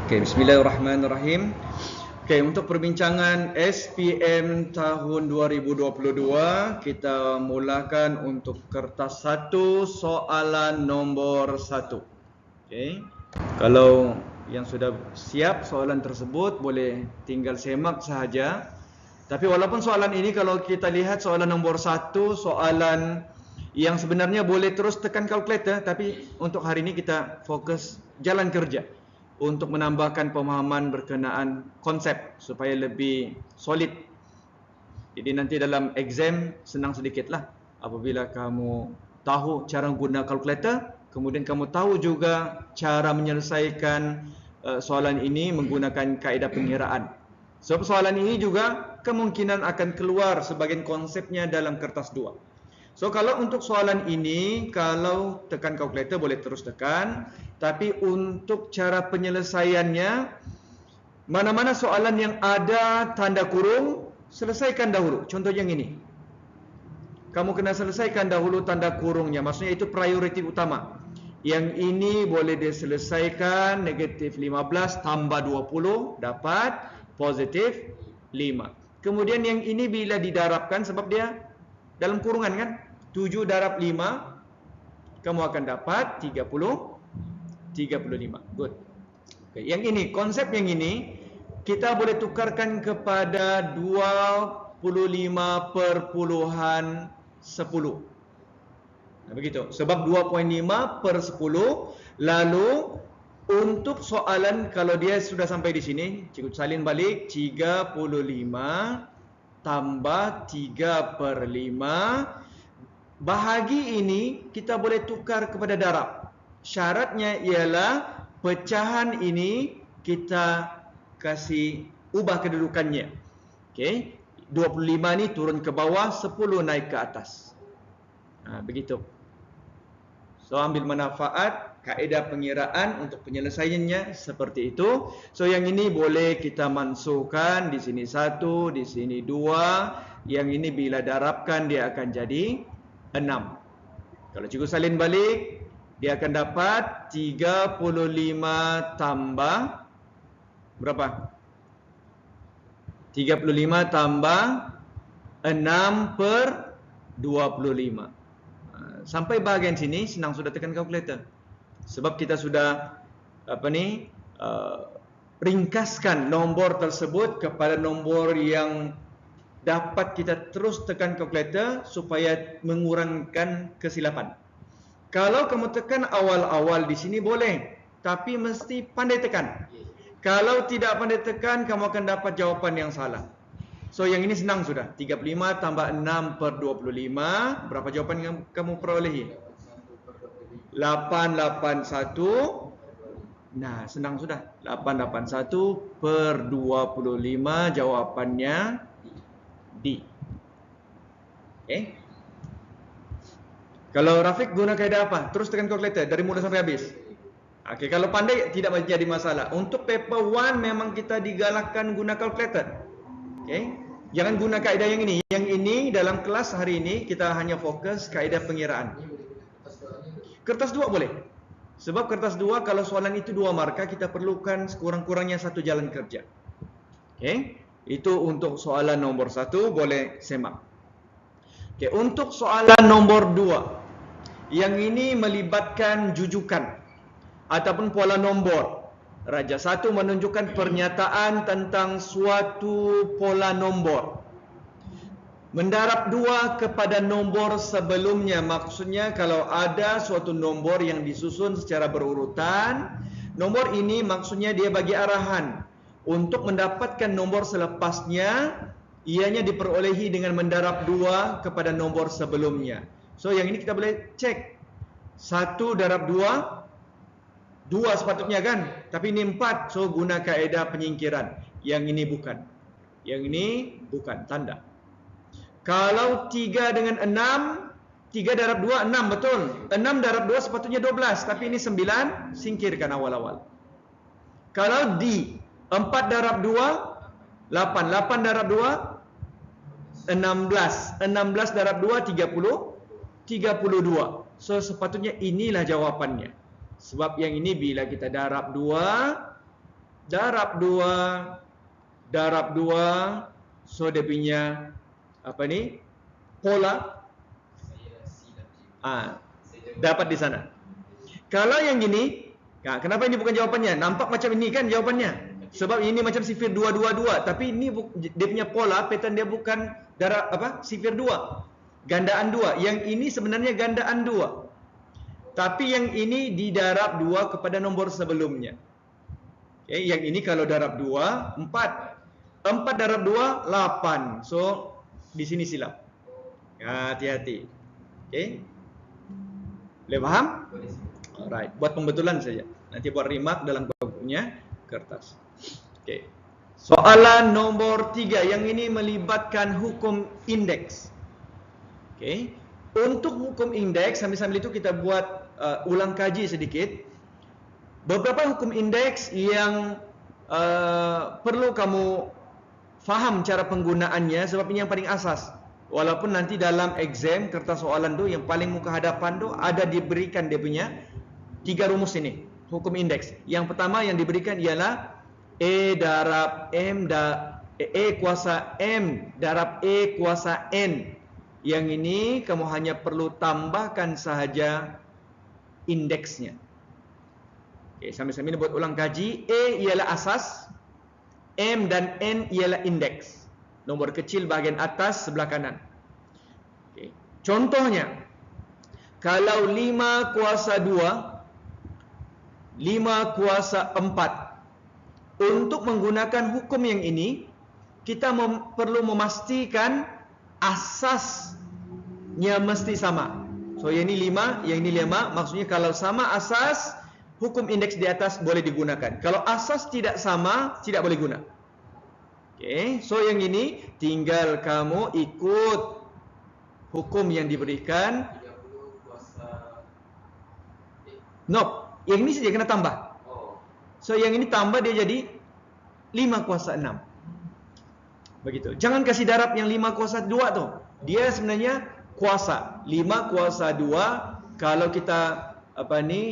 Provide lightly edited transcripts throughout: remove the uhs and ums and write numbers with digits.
Okey, bismillahirrahmanirrahim. Okey, untuk perbincangan SPM tahun 2022, kita mulakan untuk kertas 1, soalan nombor 1. Okey. Kalau yang sudah siap soalan tersebut, boleh tinggal semak sahaja. Tapi walaupun soalan ini kalau kita lihat soalan nombor 1, soalan yang sebenarnya boleh terus tekan kalkulator, tapi untuk hari ini kita fokus jalan kerja untuk menambahkan pemahaman berkenaan konsep supaya lebih solid. Jadi nanti dalam exam senang sedikitlah apabila kamu tahu cara guna kalkulator, kemudian kamu tahu juga cara menyelesaikan soalan ini menggunakan kaedah pengiraan. Sebab soalan ini juga kemungkinan akan keluar sebagian konsepnya dalam kertas 2. So kalau untuk soalan ini, kalau tekan kalkulator boleh terus tekan, tapi untuk cara penyelesaiannya, mana-mana soalan yang ada tanda kurung, selesaikan dahulu. Contoh yang ini, kamu kena selesaikan dahulu tanda kurungnya, maksudnya itu prioriti utama. Yang ini boleh diselesaikan, negatif 15 tambah 20 dapat positif 5. Kemudian yang ini bila didarabkan, sebab dia dalam kurungan kan, 7 darab 5, kamu akan dapat 35. Good. Okay. Yang ini, konsep yang ini, kita boleh tukarkan kepada 25/10. Nah, begitu. Sebab 2.5 per 10. Lalu, untuk soalan, kalau dia sudah sampai di sini, cikgu salin balik, 35 tambah 3/5. Bahagi ini kita boleh tukar kepada darab. Syaratnya ialah pecahan ini kita kasih ubah kedudukannya. Okey, 25 ni turun ke bawah, 10 naik ke atas. Begitu. So ambil manfaat kaedah pengiraan untuk penyelesaiannya seperti itu. So yang ini boleh kita masukkan di sini 1, di sini 2. Yang ini bila darabkan dia akan jadi 6. Kalau cikgu salin balik, dia akan dapat 35 tambah berapa? 35 tambah 6/25. Sampai bahagian sini senang sudah tekan kalkulator. Sebab kita sudah ringkaskan nombor tersebut kepada nombor yang dapat kita terus tekan kalkulator supaya mengurangkan kesilapan. Kalau kamu tekan awal-awal di sini boleh, tapi mesti pandai tekan. Kalau tidak pandai tekan, kamu akan dapat jawapan yang salah. So yang ini senang sudah. 35 tambah 6/25. Berapa jawapan yang kamu perolehi? 881. Nah, senang sudah. 881/25 jawapannya D. Okay. Kalau Rafiq guna kaedah apa? Terus tekan kalkulator dari mula sampai habis. Okay, kalau pandai tidak jadi masalah. Untuk paper 1 memang kita digalakkan guna kalkulator. Okay. Jangan guna kaedah yang ini. Yang ini dalam kelas hari ini kita hanya fokus kaedah pengiraan. Kertas 2 boleh. Sebab kertas 2 kalau soalan itu 2 markah, kita perlukan sekurang-kurangnya 1 jalan kerja. Okay. Itu untuk soalan nombor 1, boleh semak. Okay, untuk soalan nombor 2, yang ini melibatkan jujukan ataupun pola nombor. Raja 1 menunjukkan pernyataan tentang suatu pola nombor. Mendarab 2 kepada nombor sebelumnya. Maksudnya kalau ada suatu nombor yang disusun secara berurutan, nomor ini maksudnya dia bagi arahan. Untuk mendapatkan nombor selepasnya, ianya diperolehi dengan mendarab 2 kepada nombor sebelumnya. So yang ini kita boleh cek. 1 darab 2, 2 sepatutnya kan? Tapi ini 4, so guna kaedah penyingkiran. Yang ini bukan. Yang ini bukan, tanda. Kalau 3 dengan 6, 3 darab 2, 6, betul. 6 darab 2 sepatutnya 12, tapi ini 9, singkirkan awal-awal. Kalau D, 4 darab 2, 8. 8 darab 2, 16. 16 darab 2, 30. 32. So sepatutnya inilah jawapannya. Sebab yang ini bila kita darab 2, darab 2, so dia punya apa ni? Pola dapat di sana. Kalau yang gini, kenapa ini bukan jawapannya? Nampak macam ini kan jawapannya. Sebab ini macam sifir 2, tapi ini dia punya pola, pattern dia bukan darab sifir 2, gandaan 2. Yang ini sebenarnya gandaan 2. Tapi yang ini didarab 2 kepada nombor sebelumnya. Okay, yang ini kalau darab 2, 4. 4 darab 2, 8. So, di sini silap. Hati-hati. Okay. Boleh faham? Alright, buat pembetulan saja. Nanti buat remark dalam punya kertas. Okay. Soalan nombor 3. Yang ini melibatkan hukum indeks. Okay. Untuk hukum indeks, sambil-sambil itu kita buat ulang kaji sedikit. Beberapa hukum indeks yang perlu kamu faham cara penggunaannya, sebab ini yang paling asas. Walaupun nanti dalam exam kertas soalan tu yang paling muka hadapan tu ada diberikan dia punya 3 rumus ini, hukum indeks. Yang pertama yang diberikan ialah E darab M E kuasa M darab E kuasa N. Yang ini kamu hanya perlu tambahkan sahaja indeksnya. Okey, sambil-sambil buat ulang kaji. E ialah asas, M dan N ialah indeks. Nombor kecil bahagian atas sebelah kanan. Okay. Contohnya, kalau 5 kuasa 2, 5 kuasa 4. Untuk menggunakan hukum yang ini, kita perlu memastikan asasnya mesti sama. So, yang ini 5, yang ini 5. Maksudnya kalau sama asas, hukum indeks di atas boleh digunakan. Kalau asas tidak sama, tidak boleh guna. Okay, so yang ini tinggal kamu ikut hukum yang diberikan. 30 kuasa Nope, yang ini saja kena tambah. So yang ini tambah dia jadi 5 kuasa 6. Begitu. Jangan kasih darab yang 5 kuasa 2 tu. Dia sebenarnya kuasa. 5 kuasa 2. Kalau kita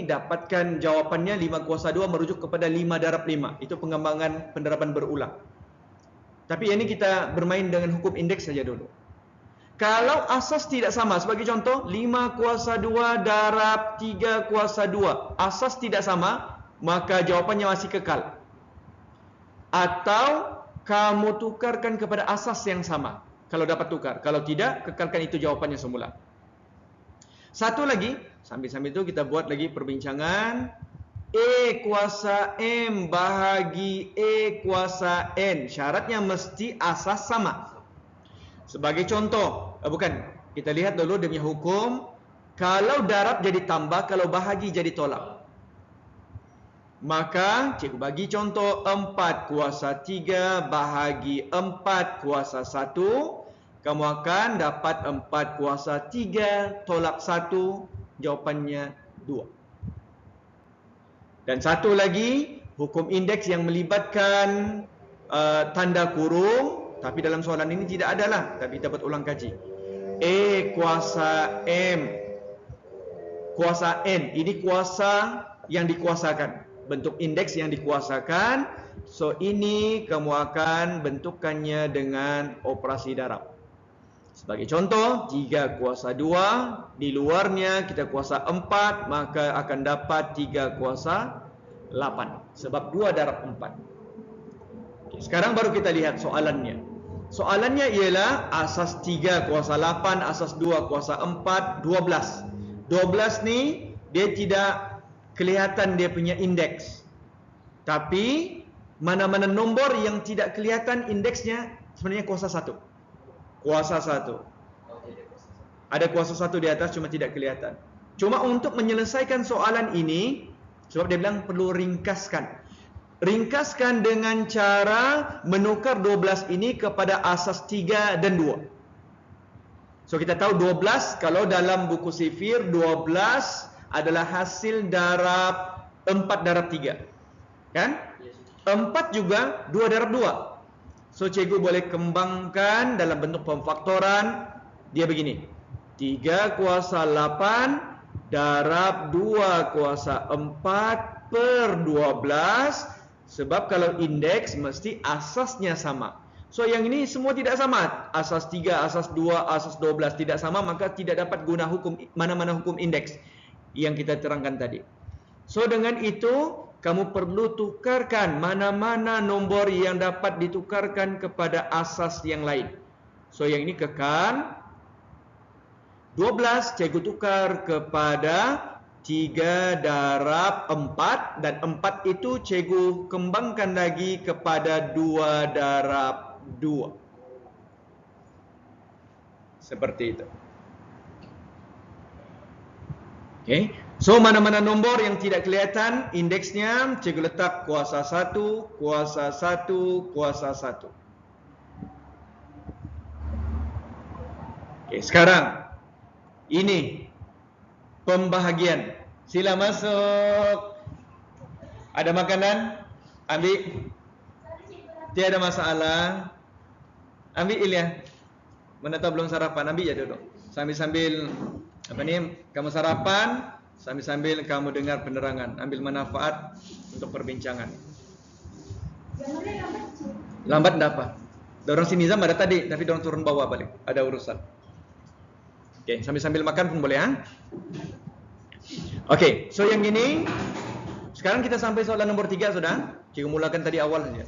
dapatkan jawapannya 5 kuasa 2 merujuk kepada 5 darab 5. Itu pengembangan penerapan berulang. Tapi ini kita bermain dengan hukum indeks saja dulu. Kalau asas tidak sama, sebagai contoh 5 kuasa 2 darab 3 kuasa 2, asas tidak sama, maka jawapannya masih kekal. Atau kamu tukarkan kepada asas yang sama, kalau dapat tukar. Kalau tidak, kekalkan itu jawapannya semula. Satu lagi, sambil-sambil itu kita buat lagi perbincangan. E kuasa M bahagi E kuasa N. Syaratnya mesti asas sama. Sebagai contoh, kita lihat dulu dia punya hukum. Kalau darab jadi tambah, kalau bahagi jadi tolak. Maka cikgu bagi contoh 4 kuasa 3 bahagi 4 kuasa 1. Kamu akan dapat 4 kuasa 3 tolak 1. Jawapannya 2. Dan satu lagi, hukum indeks yang melibatkan tanda kurung. Tapi dalam soalan ini tidak adalah. Tapi dapat ulang kaji. E kuasa M kuasa N. Ini kuasa yang dikuasakan. Bentuk indeks yang dikuasakan. So ini kamu akan bentukannya dengan operasi darab. Sebagai contoh, 3 kuasa 2, di luarnya kita kuasa 4, maka akan dapat 3 kuasa 8. Sebab 2 darab 4. Okay, sekarang baru kita lihat soalannya. Soalannya ialah asas 3 kuasa 8, asas 2 kuasa 4, 12. 12 ni, dia tidak kelihatan dia punya indeks. Tapi, mana-mana nombor yang tidak kelihatan indeksnya, sebenarnya kuasa 1. Kuasa 1. Ada kuasa 1 di atas, cuma tidak kelihatan. Cuma untuk menyelesaikan soalan ini, sebab dia bilang perlu ringkaskan. Ringkaskan dengan cara menukar 12 ini kepada asas 3 dan 2. So kita tahu 12, kalau dalam buku sifir, 12 adalah hasil darab 4 darab 3. Kan? 4 juga 2 darab 2. So cikgu boleh kembangkan dalam bentuk pemfaktoran. Dia begini, 3 kuasa 8 darab 2 kuasa 4 per 12 Sebab kalau indeks mesti asasnya sama. So yang ini semua tidak sama. Asas 3, asas 2, asas 12 tidak sama, maka tidak dapat guna hukum mana-mana hukum indeks yang kita terangkan tadi. So dengan itu kamu perlu tukarkan mana-mana nombor yang dapat ditukarkan kepada asas yang lain. So yang ini kekal 12 cikgu tukar kepada 3 darab 4 dan 4 itu cikgu kembangkan lagi kepada 2 darab 2. Seperti itu. Okay. So mana-mana nombor yang tidak kelihatan indeksnya, cikgu letak kuasa 1, kuasa 1, kuasa 1. Okay, sekarang ini pembahagian. Sila masuk. Ada makanan? Ambil. Tiada masalah. Ambil ya. Mana tahu belum sarapan, ambil ya duduk. Sambil-sambil apa ni? Kamu sarapan, sambil-sambil kamu dengar penerangan, ambil manfaat untuk perbincangan. Lambat enggak apa? Dorong si Nizam ada tadi, tapi dorong turun bawah balik. Ada urusan. Okey, sambil-sambil makan pun boleh, ha? Okey, so yang ini sekarang kita sampai soalan nombor 3 sudah. Cikgu mulakan tadi awal saja.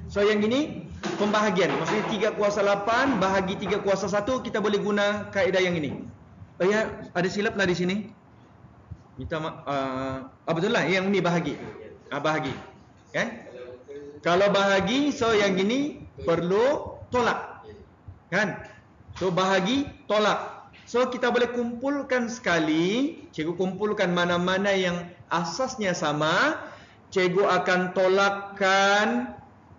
So yang ini pembahagian, maksudnya 3 kuasa 8 bahagi 3 kuasa 1, kita boleh guna kaedah yang ini. Oh ya, ada silap lah di sini. Minta betul lah yang ini bahagi. Bahagi. Kan? Kalau bahagi, so yang ini perlu tolak. Kan? So bahagi, tolak. So kita boleh kumpulkan sekali, cikgu kumpulkan mana-mana yang asasnya sama, cikgu akan tolakkan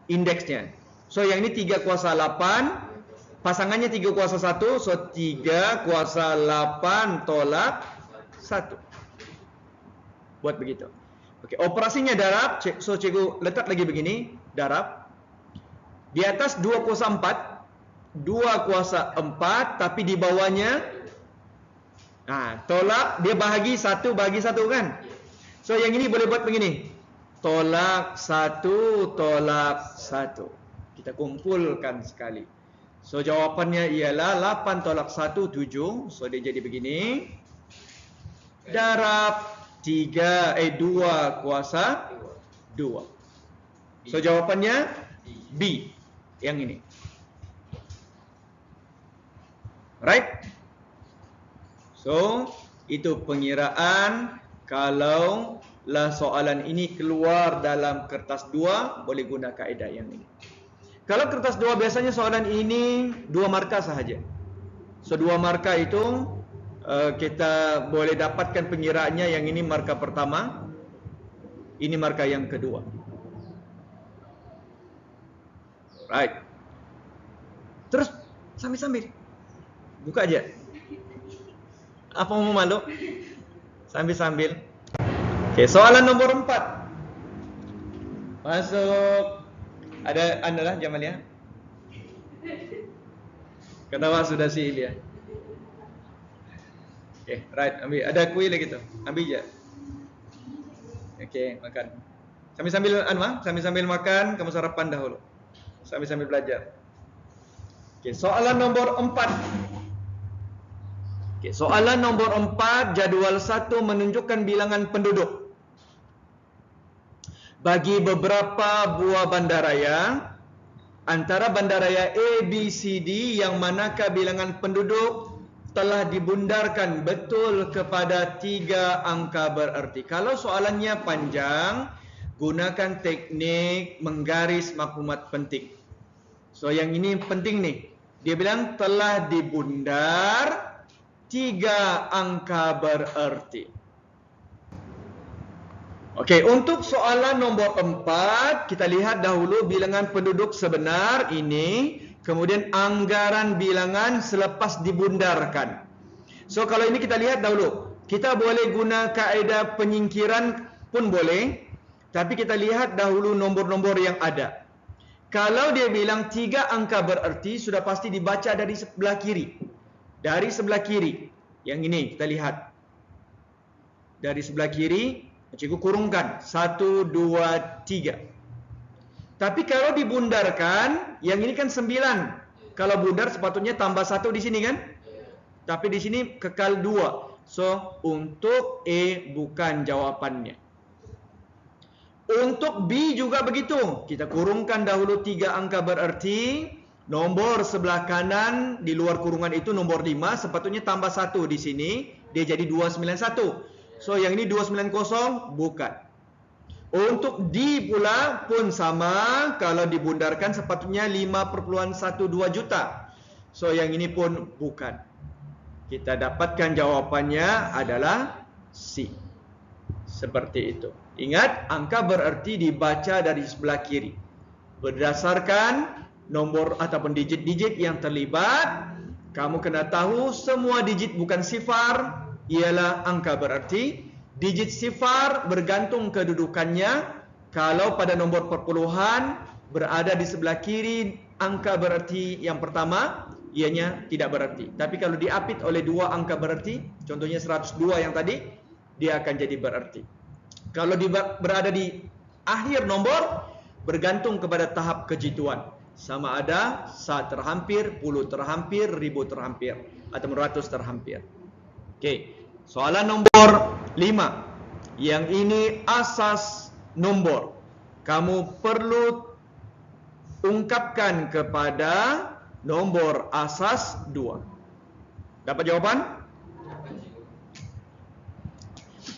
indeksnya. So yang ini 3 kuasa 8, pasangannya 3 kuasa 1, so 3 kuasa 8 tolak 1. Buat begitu. Okey, operasinya darab, so cikgu letak lagi begini, darab. Di atas 2 kuasa 4, 2 kuasa 4, tapi di bawahnya tolak, dia bahagi 1 bahagi 1 kan. So yang ini boleh buat begini. Tolak 1, tolak 1. Kita kumpulkan sekali. So jawapannya ialah 8 tolak 1, 7. So dia jadi begini. Darab 2 kuasa 2. So jawapannya B. Yang ini. Right? So, itu pengiraan kalau lah soalan ini keluar dalam kertas 2, boleh guna kaedah yang ini. Kalau kertas 2 biasanya soalan ini 2 markah sahaja. So 2 markah itu kita boleh dapatkan pengiraannya, yang ini markah pertama, ini markah yang kedua. Right. Terus sambil-sambil buka aja. Apa mau malu? Sambil-sambil. Okey, soalan nombor 4. Masuk. Ada anda lah Jamalia. Ketawa sudah si Ilya. Okey, right, ambil. Ada kuih lagi tu. Ambil je. Okey, makan. Sambil-sambil makan, kamu sarapan dahulu. Sambil-sambil belajar. Okey, soalan nombor 4. Okay, soalan nombor 4, jadual 1 menunjukkan bilangan penduduk bagi beberapa buah bandaraya, antara bandaraya A, B, C, D, yang manakah bilangan penduduk telah dibundarkan betul kepada 3 angka bererti. Kalau soalannya panjang, gunakan teknik menggaris maklumat penting. So yang ini penting nih. Dia bilang telah dibundar 3 angka bererti. Okey, untuk soalan nombor 4, kita lihat dahulu bilangan penduduk sebenar ini, kemudian anggaran bilangan selepas dibundarkan. So kalau ini kita lihat dahulu, kita boleh guna kaedah penyingkiran pun boleh, tapi kita lihat dahulu nombor-nombor yang ada. Kalau dia bilang 3 angka bererti, sudah pasti dibaca dari sebelah kiri. Dari sebelah kiri, yang ini kita lihat. Dari sebelah kiri, cikgu kurungkan 1, 2, 3. Tapi kalau dibundarkan, yang ini kan 9. Kalau bundar sepatutnya tambah 1 di sini kan? Tapi di sini kekal 2. So, untuk A bukan jawapannya. Untuk B juga begitu. Kita kurungkan dahulu 3 angka, berarti nombor sebelah kanan di luar kurungan itu nombor 5, sepatutnya tambah 1 di sini, dia jadi 291. So, yang ini 290 bukan. Untuk D pula pun sama, kalau dibundarkan sepatutnya 5,12 juta. So, yang ini pun bukan. Kita dapatkan jawapannya adalah C. Seperti itu. Ingat, angka berarti dibaca dari sebelah kiri. Berdasarkan nomor ataupun digit-digit yang terlibat, kamu kena tahu semua digit bukan sifar ialah angka berarti. Digit sifar bergantung kedudukannya. Kalau pada nombor perpuluhan berada di sebelah kiri angka berarti yang pertama, ianya tidak berarti. Tapi kalau diapit oleh 2 angka berarti, contohnya 102 yang tadi, dia akan jadi berarti. Kalau berada di akhir nombor, bergantung kepada tahap kejituan. Sama ada 1 terhampir, 10 terhampir, 1000 terhampir, atau 100 terhampir. Okey. Soalan nombor 5. Yang ini asas nombor. Kamu perlu ungkapkan kepada nombor asas 2. Dapat jawapan?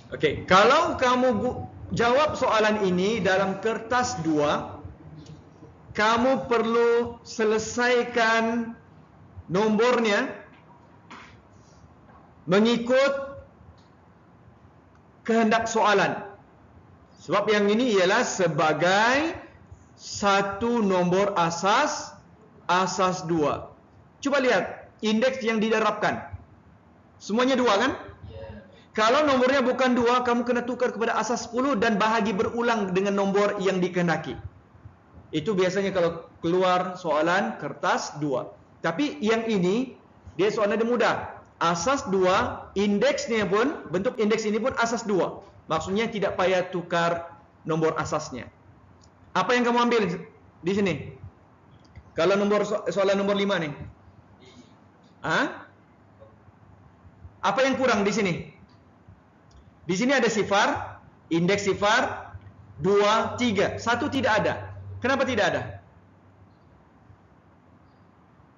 Okey, kalau kamu jawab soalan ini dalam kertas 2, kamu perlu selesaikan nombornya mengikut kehendak soalan. Sebab yang ini ialah sebagai satu nombor asas 2. Coba lihat indeks yang diterapkan. Semuanya 2 kan? Kalau nomornya bukan 2, kamu kena tukar kepada asas 10 dan bahagi berulang dengan nombor yang dikehendaki. Itu biasanya kalau keluar soalan kertas 2. Tapi yang ini, dia soalan dia mudah. Asas 2, indeksnya pun, bentuk indeks ini pun asas 2. Maksudnya tidak payah tukar nomor asasnya. Apa yang kamu ambil di sini? Kalau soalan nomor 5 nih. Apa yang kurang di sini? Di sini ada sifar, indeks sifar 2, 3. 1 tidak ada. Kenapa tidak ada?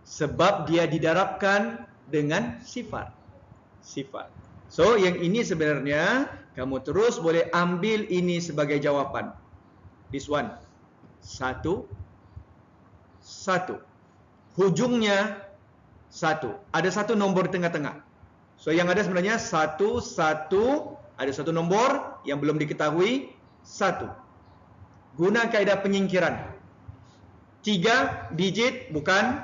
Sebab dia didarabkan dengan sifar. So, yang ini sebenarnya kamu terus boleh ambil ini sebagai jawapan. This one. 1. Hujungnya 1. Ada 1 nombor di tengah-tengah. So, yang ada sebenarnya 1, 1. Ada 1 nombor yang belum diketahui. 1. Guna kaedah penyingkiran. 3 digit bukan.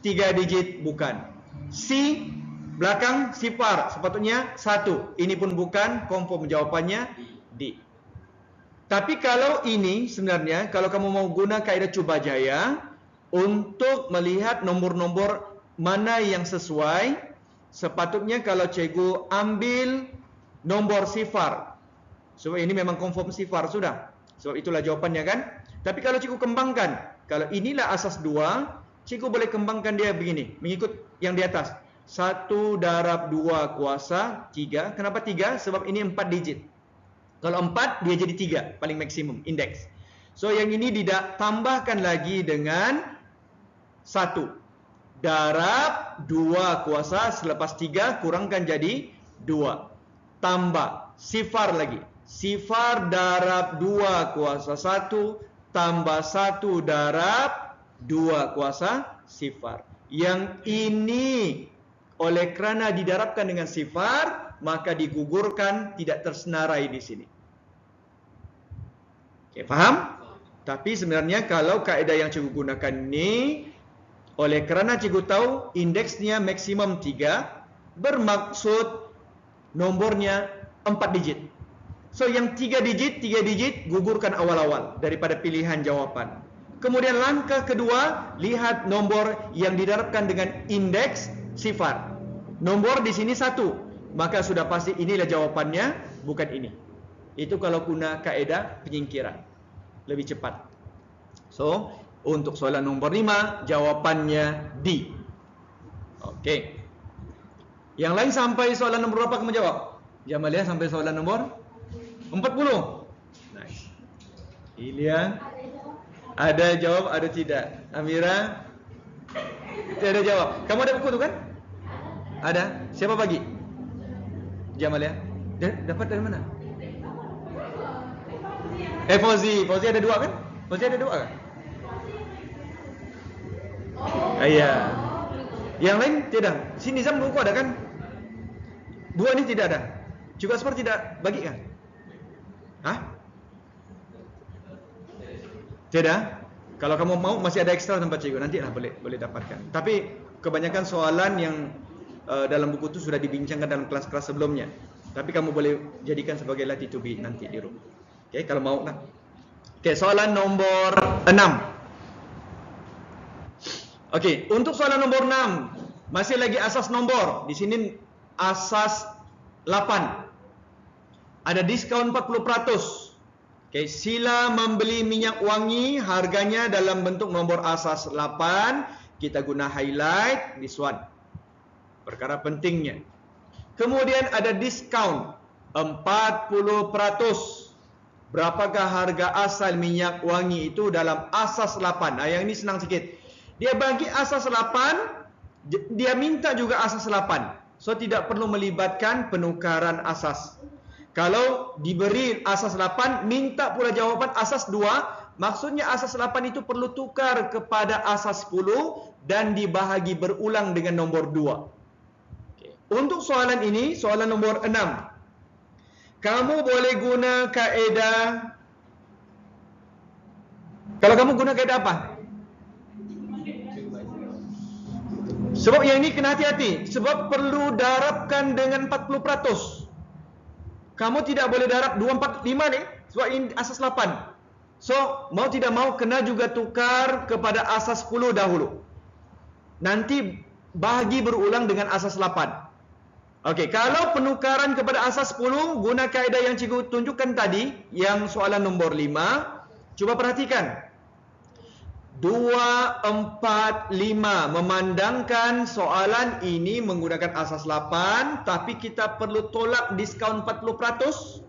3 digit bukan. C belakang sifar, sepatutnya 1. Ini pun bukan, confirm jawapannya D. Tapi kalau ini sebenarnya, kalau kamu mau guna kaedah Cubajaya untuk melihat nomor-nomor mana yang sesuai, sepatutnya kalau cikgu ambil nombor sifar. Sebab ini memang confirm sifar sudah. Sebab itulah jawapannya kan. Tapi kalau cikgu kembangkan, kalau inilah asas 2, cikgu boleh kembangkan dia begini, mengikut yang di atas. 1 darab 2 kuasa 3. Kenapa 3? Sebab ini 4 digit. Kalau 4, dia jadi 3, paling maksimum, indeks. So, yang ini ditambahkan lagi dengan 1. Darab 2 kuasa, selepas 3, kurangkan jadi 2. Tambah, sifar lagi. Sifar darab 2 kuasa 1, tambah 1 darab 2 kuasa sifar. Yang ini oleh kerana didarabkan dengan sifar, maka digugurkan, tidak tersenarai di sini. Okey, faham? Tapi sebenarnya kalau kaedah yang cikgu gunakan ini, oleh kerana cikgu tahu indeksnya maksimum 3, bermaksud nomornya 4 digit. So, yang 3 digit gugurkan awal-awal daripada pilihan jawapan. Kemudian langkah kedua, lihat nomor yang didarabkan dengan indeks sifar. Nombor di sini 1, maka sudah pasti inilah jawapannya, bukan ini. Itu kalau guna kaedah penyingkiran. Lebih cepat. So, untuk soalan nombor 5, jawapannya D. Okey. Yang lain sampai soalan nombor berapa kamu jawab? Jamalia sampai soalan nombor 40. Nice. Ilya, ada jawab, ada tidak? Amira, tidak ada jawab. Kamu ada buku tu kan? Ada. Siapa bagi? Jamalia. Dapat dari mana? Fauzi. Fauzi ada 2 kan? Fauzi ada 2 kan? Iya. Yang lain tidak. Si Nizam buku ada kan? 2 ni tidak ada. Juga seperti tidak bagi kan? Hah? Tidak. Kalau kamu mau masih ada ekstra tempat cikgu, nantilah boleh dapatkan. Tapi kebanyakan soalan yang dalam buku itu sudah dibincangkan dalam kelas-kelas sebelumnya. Tapi kamu boleh jadikan sebagai latih to be nanti di rumah. Okey, kalau mau lah. Okey, soalan nombor 6. Okey, untuk soalan nombor 6 masih lagi asas nombor. Di sini asas 8. Ada diskaun 40%. Okey, sila membeli minyak wangi, harganya dalam bentuk nombor asas 8. Kita guna highlight this one. Perkara pentingnya. Kemudian ada diskaun 40%. Berapakah harga asal minyak wangi itu dalam asas 8? Yang ini senang sikit. Dia bagi asas 8, dia minta juga asas 8. So tidak perlu melibatkan penukaran asas. Kalau diberi asas 8, minta pula jawapan asas 2, maksudnya asas 8 itu perlu tukar kepada asas 10 dan dibahagi berulang dengan nombor 2. Untuk soalan ini, soalan nombor 6. Kamu boleh guna kaedah. Kalau kamu guna kaedah apa? Sebab yang ini kena hati-hati. Sebab perlu darabkan dengan 40%. Kamu tidak boleh darab 245 ni. Sebab ini asas 8. So, mau tidak mau kena juga tukar kepada asas 10 dahulu. Nanti bahagi berulang dengan asas 8. Okey, kalau penukaran kepada asas 10, guna kaedah yang cikgu tunjukkan tadi, yang soalan nombor 5. Cuba perhatikan. 2, 4, 5. Memandangkan soalan ini menggunakan asas 8, tapi kita perlu tolak diskaun 40%.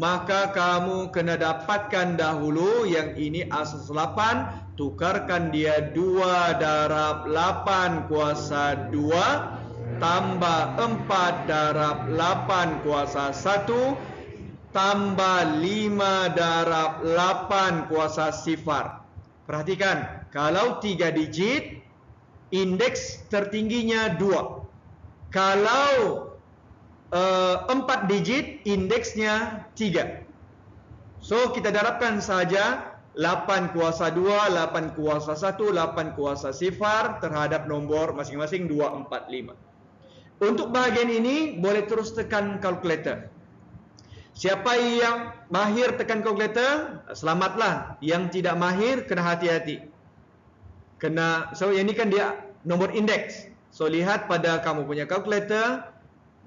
Maka kamu kena dapatkan dahulu yang ini asas 8. Tukarkan dia 2 darab 8 kuasa 2. Tambah 4 darab 8 kuasa 1 tambah 5 darab 8 kuasa sifar. Perhatikan, kalau 3 digit, indeks tertingginya 2. Kalau 4 digit, indeksnya 3. So, kita darabkan saja 8 kuasa 2, 8 kuasa 1, 8 kuasa sifar terhadap nombor masing-masing 2, 4, 5. Untuk bahagian ini, boleh terus tekan kalkulator. Siapa yang mahir tekan kalkulator, selamatlah. Yang tidak mahir, kena hati-hati. So, ini kan dia nomor indeks. So, lihat pada kamu punya kalkulator,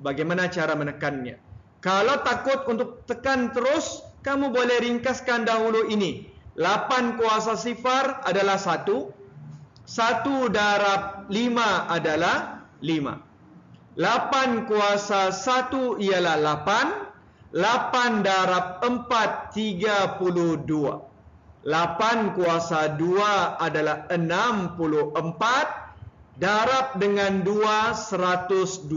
bagaimana cara menekannya. Kalau takut untuk tekan terus, kamu boleh ringkaskan dahulu ini. 8 kuasa sifar adalah 1. 1 darab 5 adalah 5. 8 kuasa 1 ialah 8. 8 darab 4, 32. 8 kuasa 2 adalah 64. Darab dengan 2, 128.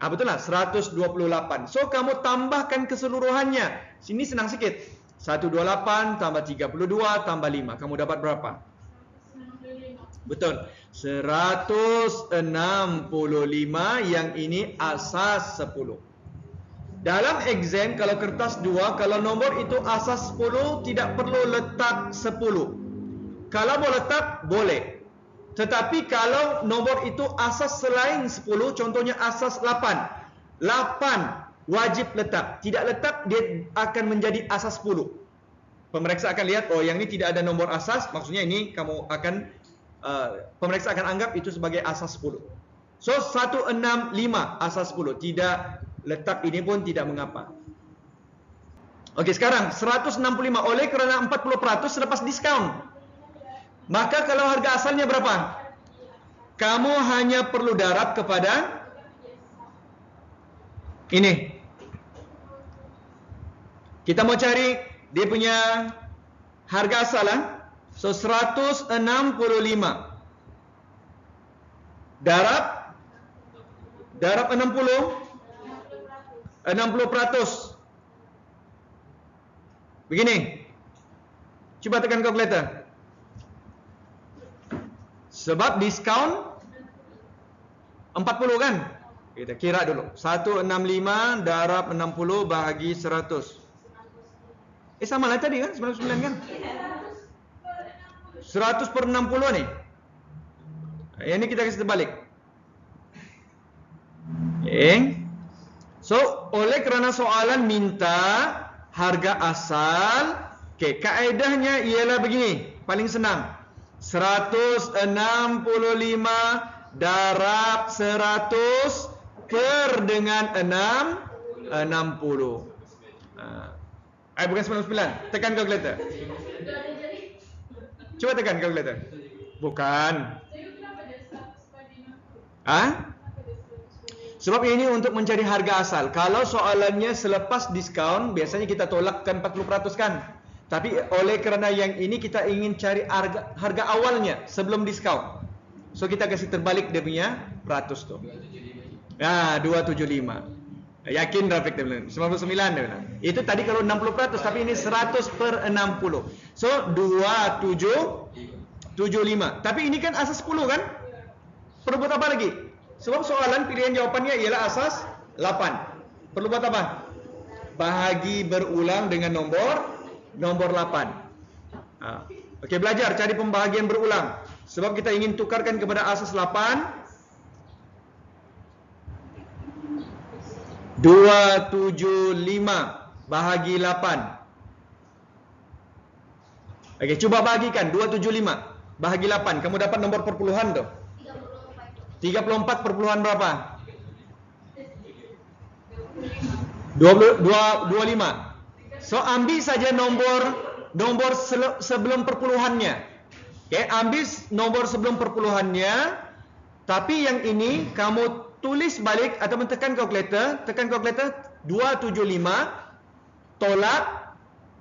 Betul lah, 128. So, kamu tambahkan keseluruhannya. Sini senang sikit. 128 tambah 32 tambah 5. Kamu dapat berapa? Betul. 165, yang ini asas 10. Dalam exam, kalau kertas 2, kalau nombor itu asas 10, tidak perlu letak 10. Kalau mau letak, boleh. Tetapi kalau nomor itu asas selain 10, contohnya asas 8. 8 wajib letak. Tidak letak, dia akan menjadi asas 10. Pemeriksa akan lihat, oh yang ini tidak ada nomor asas, maksudnya ini kamu akan pemeriksa akan anggap itu sebagai asas 10. So 165 asas 10. Tidak letak ini pun tidak mengapa. Okey, sekarang 165 oleh kerana 40% selepas diskaun. Maka kalau harga asalnya berapa? Kamu hanya perlu darab kepada ini. Kita mau cari dia punya harga asal lah. So 165 darab 60%. Begini. Cuba tekan kalkulator. Sebab diskaun 40 kan? Kita kira dulu. 165 darab 60 bahagi 100. Sama lah tadi kan? 99 kan? 100 per 60 ni. Yang ni kita kasih terbalik. So, oleh kerana soalan minta harga asal, kaedahnya ialah begini, paling senang. 165 darab 100 per dengan 60. Bukan 99, tekan kalkulator. Cuba tekan kalkulator. Bukan. Sebab ini untuk mencari harga asal. Kalau soalannya selepas diskaun, biasanya kita tolakkan 40% kan. Tapi oleh kerana yang ini kita ingin cari harga awalnya sebelum diskaun. So kita kasih terbalik dia punya peratus tu. 275. Yakin Rafiq dia bilang 99 dia bilang. Itu tadi kalau 60%, tapi ini 100 per 60. So 2775. Tapi ini kan asas 10 kan? Perlu buat apa lagi? Sebab soalan pilihan jawapannya ialah asas 8. Perlu buat apa? Bahagi berulang dengan nombor 8. Okey, belajar cari pembahagian berulang. Sebab kita ingin tukarkan kepada asas 8. 275 bahagi 8. Okey, cuba bahagikan 275 bahagi 8. Kamu dapat nombor perpuluhan tu. 34 perpuluhan berapa? 25. So ambil saja nombor sebelum perpuluhannya. Okey, ambil nombor sebelum perpuluhannya. Tapi yang ini kamu tulis balik atau tekan kalkulator 275 tolak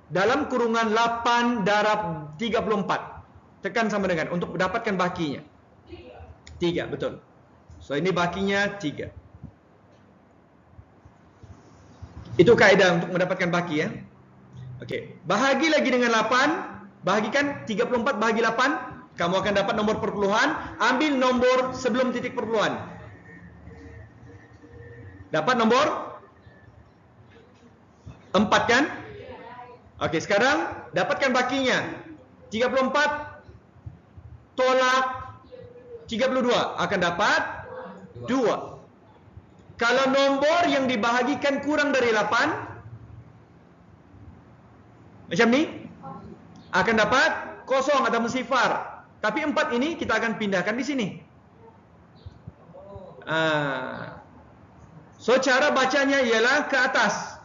dalam kurungan 8 darab 34. Tekan sama dengan untuk mendapatkan bakinya. 3, betul. So ini bakinya 3. Itu kaedah untuk mendapatkan baki ya. Okey, bahagi lagi dengan 8, bahagikan 34 bahagi 8, kamu akan dapat nombor perpuluhan. Ambil nombor sebelum titik perpuluhan. Dapat nombor 4 kan? Okey, sekarang dapatkan bakinya. 34 tolak 32 akan dapat 2. Kalau nombor yang dibahagikan kurang dari 8 macam ni, akan dapat kosong atau sifar. Tapi 4 ini kita akan pindahkan di sini. So cara bacanya ialah ke atas.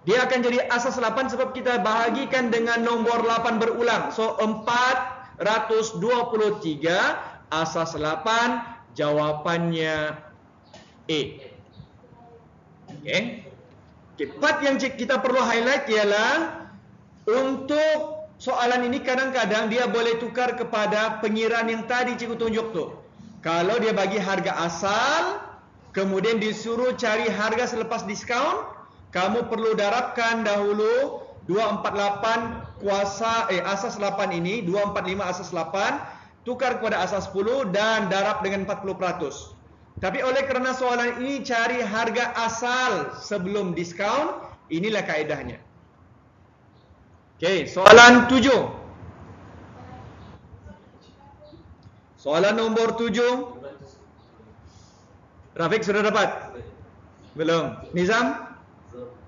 Dia akan jadi asas 8 sebab kita bahagikan dengan nombor 8 berulang. So 423 asas 8, jawapannya A. Okey. Part yang kita perlu highlight ialah untuk soalan ini kadang-kadang dia boleh tukar kepada pengiraan yang tadi cikgu tunjuk tu. Kalau dia bagi harga asal, kemudian disuruh cari harga selepas diskaun, kamu perlu darabkan dahulu 248 kuasa asas 8 ini, 245 asas 8 tukar kepada asas 10 dan darab dengan 40%. Tapi oleh kerana soalan ini cari harga asal sebelum diskaun, inilah kaedahnya. Okey, soalan 7. Soalan nombor 7. Rafiq sudah dapat? Belum. Nizam?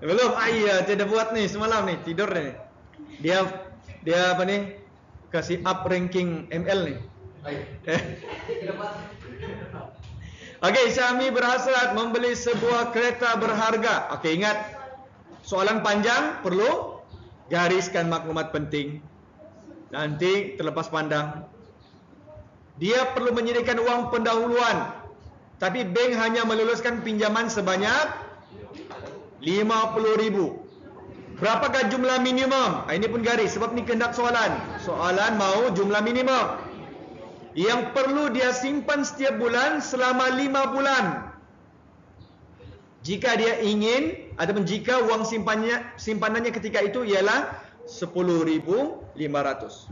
Belum. Iya, tidak buat nih semalam nih, tidur nih. Dia apa nih? Kasih up ranking ML nih. Okey, Syami berhasrat membeli sebuah kereta berharga. Okey, ingat. soalan panjang perlu gariskan maklumat penting. Nanti terlepas pandang. Dia perlu menyediakan uang pendahuluan, tapi bank hanya meluluskan pinjaman sebanyak 50,000. Berapakah jumlah minimum? Ini pun garis sebab ni kehendak soalan. Soalan mau jumlah minimum yang perlu dia simpan setiap bulan selama 5 bulan. Jika dia ingin ataupun jika uang simpanannya ketika itu ialah 10,500.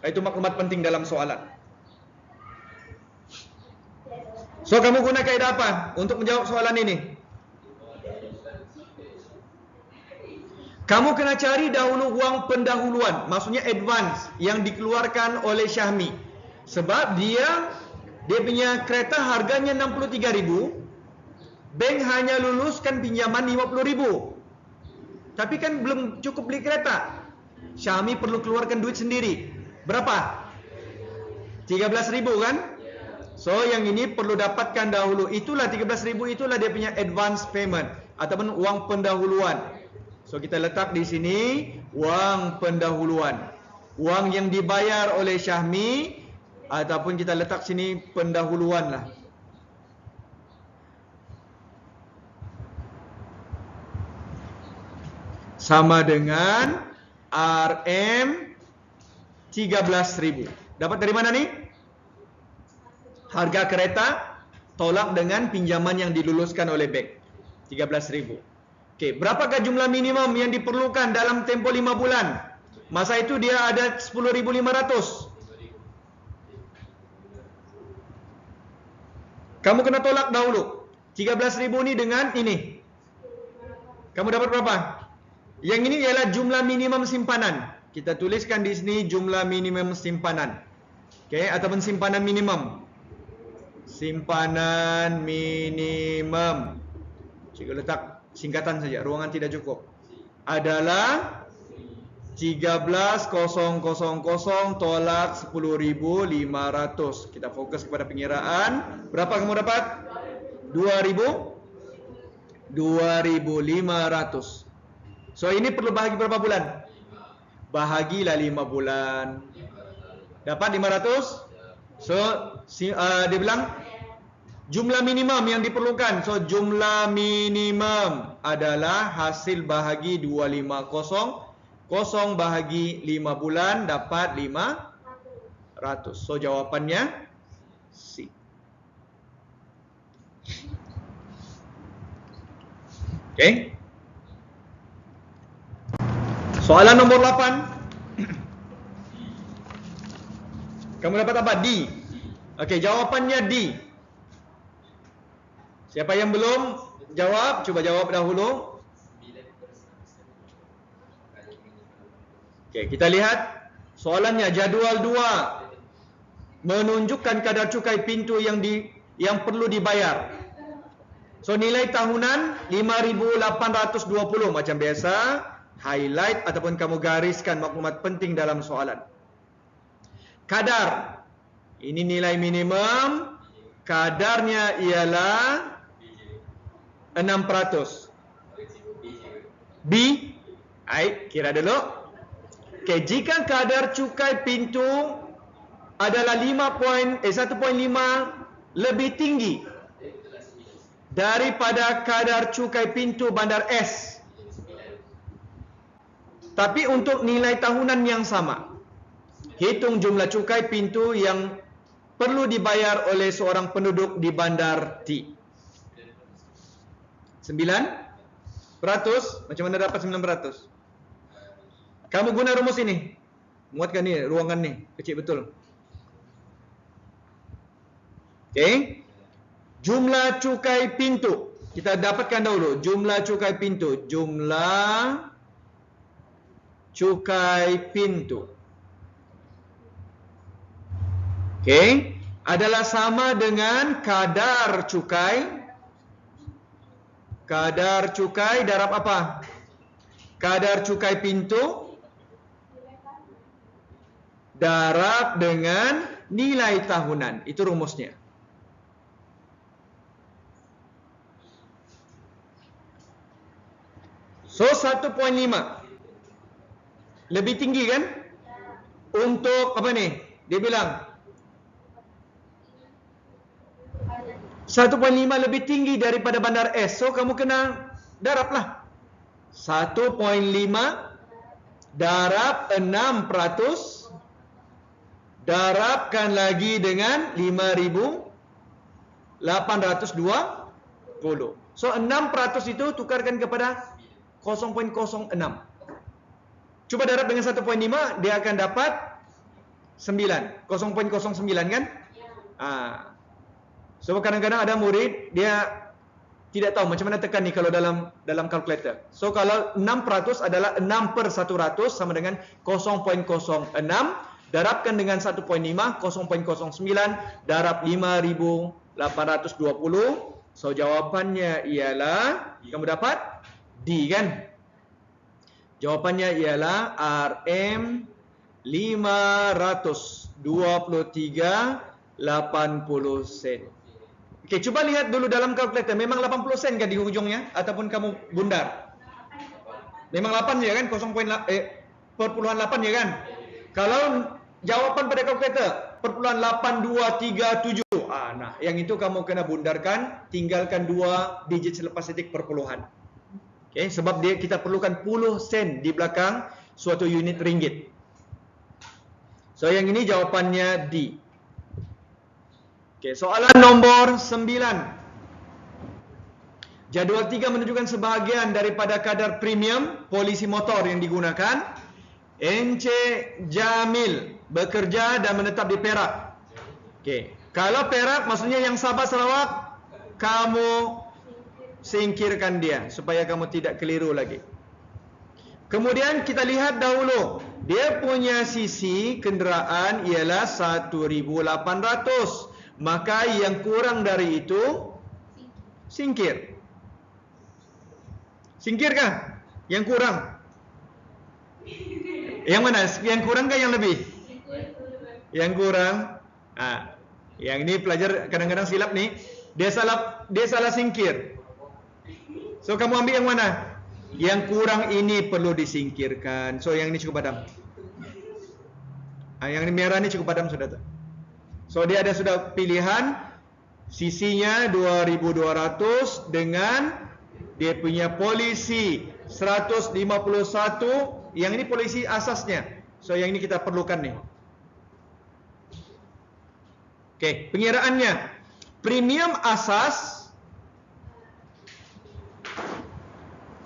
Itu maklumat penting dalam soalan. So, kamu guna kaedah apa untuk menjawab soalan ini? Kamu kena cari dahulu uang pendahuluan, maksudnya advance yang dikeluarkan oleh Syahmi. Sebab dia punya kereta harganya 63,000, bank hanya luluskan pinjaman 50,000. Tapi kan belum cukup beli kereta. Syahmi perlu keluarkan duit sendiri. Berapa? 13,000 kan? So yang ini perlu dapatkan dahulu. Itulah 13,000, itulah dia punya advance payment ataupun uang pendahuluan. So kita letak di sini uang pendahuluan. Uang yang dibayar oleh Syahmi ataupun kita letak sini pendahuluan lah. Sama dengan RM 13,000. Dapat dari mana nih? Harga kereta tolak dengan pinjaman yang diluluskan oleh bank. 13,000. Okey, berapakah jumlah minimum yang diperlukan dalam tempoh 5 bulan? Masa itu dia ada 10,500. Kamu kena tolak dahulu. 13,000 ni dengan ini. Kamu dapat berapa? Yang ini ialah jumlah minimum simpanan. Kita tuliskan di sini jumlah minimum simpanan. Okey, ataupun simpanan minimum. Simpanan minimum. Cikgu letak singkatan saja, ruangan tidak cukup. Adalah 13,000 tolak 10,500. Kita fokus kepada pengiraan. Berapa kamu dapat? 2,500. So ini perlu bahagi berapa bulan? Bahagilah 5 bulan. Dapat 500. So dia bilang jumlah minimum yang diperlukan. So jumlah minimum adalah hasil bahagi 250. 0 bahagi 5 bulan dapat 500. So jawapannya C. Okay. Soalan nombor 8. Kamu dapat apa? D. Okey, jawapannya D. Siapa yang belum jawab, cuba jawab dahulu. Okey, kita lihat soalannya. Jadual 2 menunjukkan kadar cukai pintu yang perlu dibayar. So nilai tahunan 5,820 macam biasa. Highlight ataupun kamu gariskan maklumat penting dalam soalan. Kadar. Ini nilai minimum. Kadarnya ialah 6%. B. Baik, kira dulu. Okay, jika kadar cukai pintu adalah 1.5 lebih tinggi daripada kadar cukai pintu bandar S, tapi untuk nilai tahunan yang sama, hitung jumlah cukai pintu yang perlu dibayar oleh seorang penduduk di bandar T. 9%? Macam mana dapat 9%? Kamu guna rumus ini. Muatkan ni, ruangan ni. Kecil betul. Okey. Jumlah cukai pintu. Kita dapatkan dahulu. Jumlah cukai pintu. Jumlah cukai pintu. Okey. Adalah sama dengan kadar cukai. Kadar cukai darab apa? Kadar cukai pintu darab dengan nilai tahunan. Itu rumusnya. So 1.5 lebih tinggi kan? Untuk apa ni? Dia bilang 1.5 lebih tinggi daripada bandar S. So kamu kena darab lah. 1.5 darab 6%, darabkan lagi dengan 5.820. So 6% itu tukarkan kepada 0.06. Cuba darab dengan 1.5, dia akan dapat 9. 0.09 kan? So kadang-kadang ada murid dia tidak tahu macam mana tekan ni kalau dalam kalkulator. So kalau 6% adalah 6/100 sama dengan 0.06. Darabkan dengan 1.5, 0.09 darab 5.820. So jawapannya ialah, kamu dapat D kan? Jawapannya ialah RM 523.80 sen. Okey, cuba lihat dulu dalam kalkulator. Memang 80 sen kan di hujungnya ataupun kamu bundar? Memang 8 je kan? 0.8 je kan? Kalau jawapan pada kalkulator 0.8237. Nah, yang itu kamu kena bundarkan, tinggalkan 2 digit selepas titik perpuluhan. Okey, sebab kita perlukan 10 sen di belakang suatu unit ringgit. So yang ini jawapannya D. Okey, soalan nombor 9. Jadual 3 menunjukkan sebahagian daripada kadar premium polisi motor yang digunakan. Encik Jamil bekerja dan menetap di Perak. Okey, kalau Perak maksudnya yang Sabah Sarawak, kamu singkirkan dia supaya kamu tidak keliru lagi. Kemudian kita lihat dahulu, dia punya sisi kenderaan ialah 1.800. Maka yang kurang dari itu singkir. Singkirkah? Yang kurang? Yang mana? Yang kurang kah yang lebih? Yang kurang. Yang ini pelajar kadang-kadang silap nih. Dia salah singkir. So kamu ambil yang mana? Yang kurang ini perlu disingkirkan. So yang ini cukup padam. Yang ini merah ini cukup padam sudah tak? So dia ada sudah pilihan sisinya 2.200 dengan dia punya polisi 151. Yang ini polisi asasnya. So yang ini kita perlukan nih. Okey, pengiraannya premium asas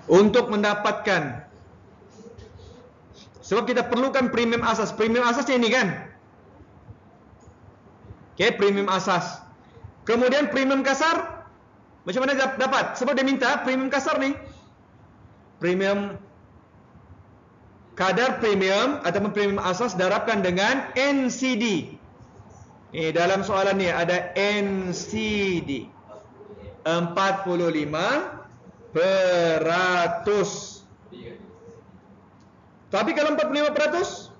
untuk mendapatkan, sebab kita perlukan premium asas. Premium asasnya ini kan? Okey, premium asas. Kemudian premium kasar, macam mana dapat? Sebab dia minta premium kasar ni. Premium, kadar premium ataupun premium asas darabkan dengan NCD. Dalam soalan ni ada NCD 45%. Tapi kalau 45%,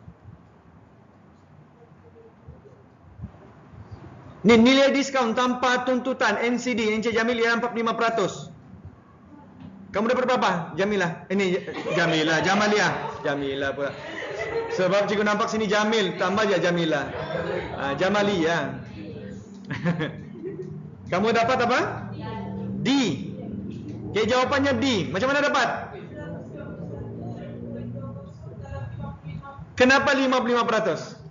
ni nilai diskaun tanpa tuntutan NCD Encik Jamil ialah 45%. Kamu dapat berapa? Jamilah. Ini Jamilah, Jamaliah. Jamilah pula. Sebab cikgu nampak sini Jamil, tambah je Jamilah. Jamaliyah. Kamu dapat apa? D. Okey, jawapannya D. Macam mana dapat? Kenapa 55%?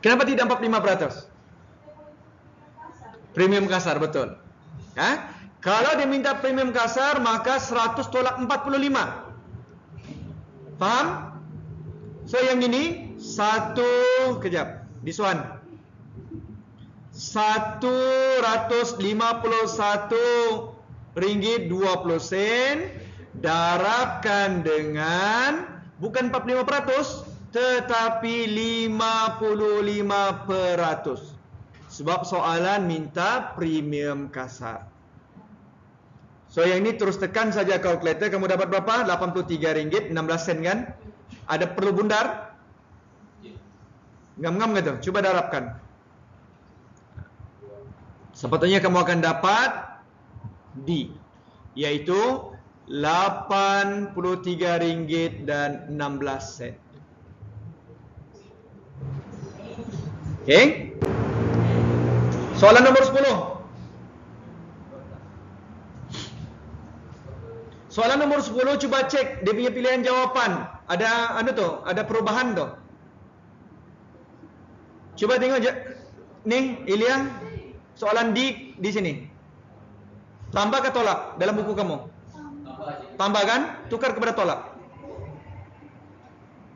Kenapa tidak 45%? Premium kasar, betul. Kalau dia minta premium kasar, maka 100 tolak 45. Faham? So yang ini kejap. This one 151 ringgit 20 sen darabkan dengan bukan 45%, tetapi 55%. Sebab soalan minta premium kasar. So yang ini terus tekan saja kalkulator. Kamu dapat berapa? 83 ringgit 16 sen kan? Ada perlu bundar? Ngam-ngam gitu. Coba darabkan. Sepatutnya kamu akan dapat D, yaitu RM83.16. Okey. Soalan nombor 10. Soalan nombor 10, cuba cek dia punya pilihan jawapan. Ada ada perubahan tu. Cuba tengok je. Ni, Ilya. Soalan D di sini. Tambah ke tolak dalam buku kamu? Tambah kan? Tukar kepada tolak.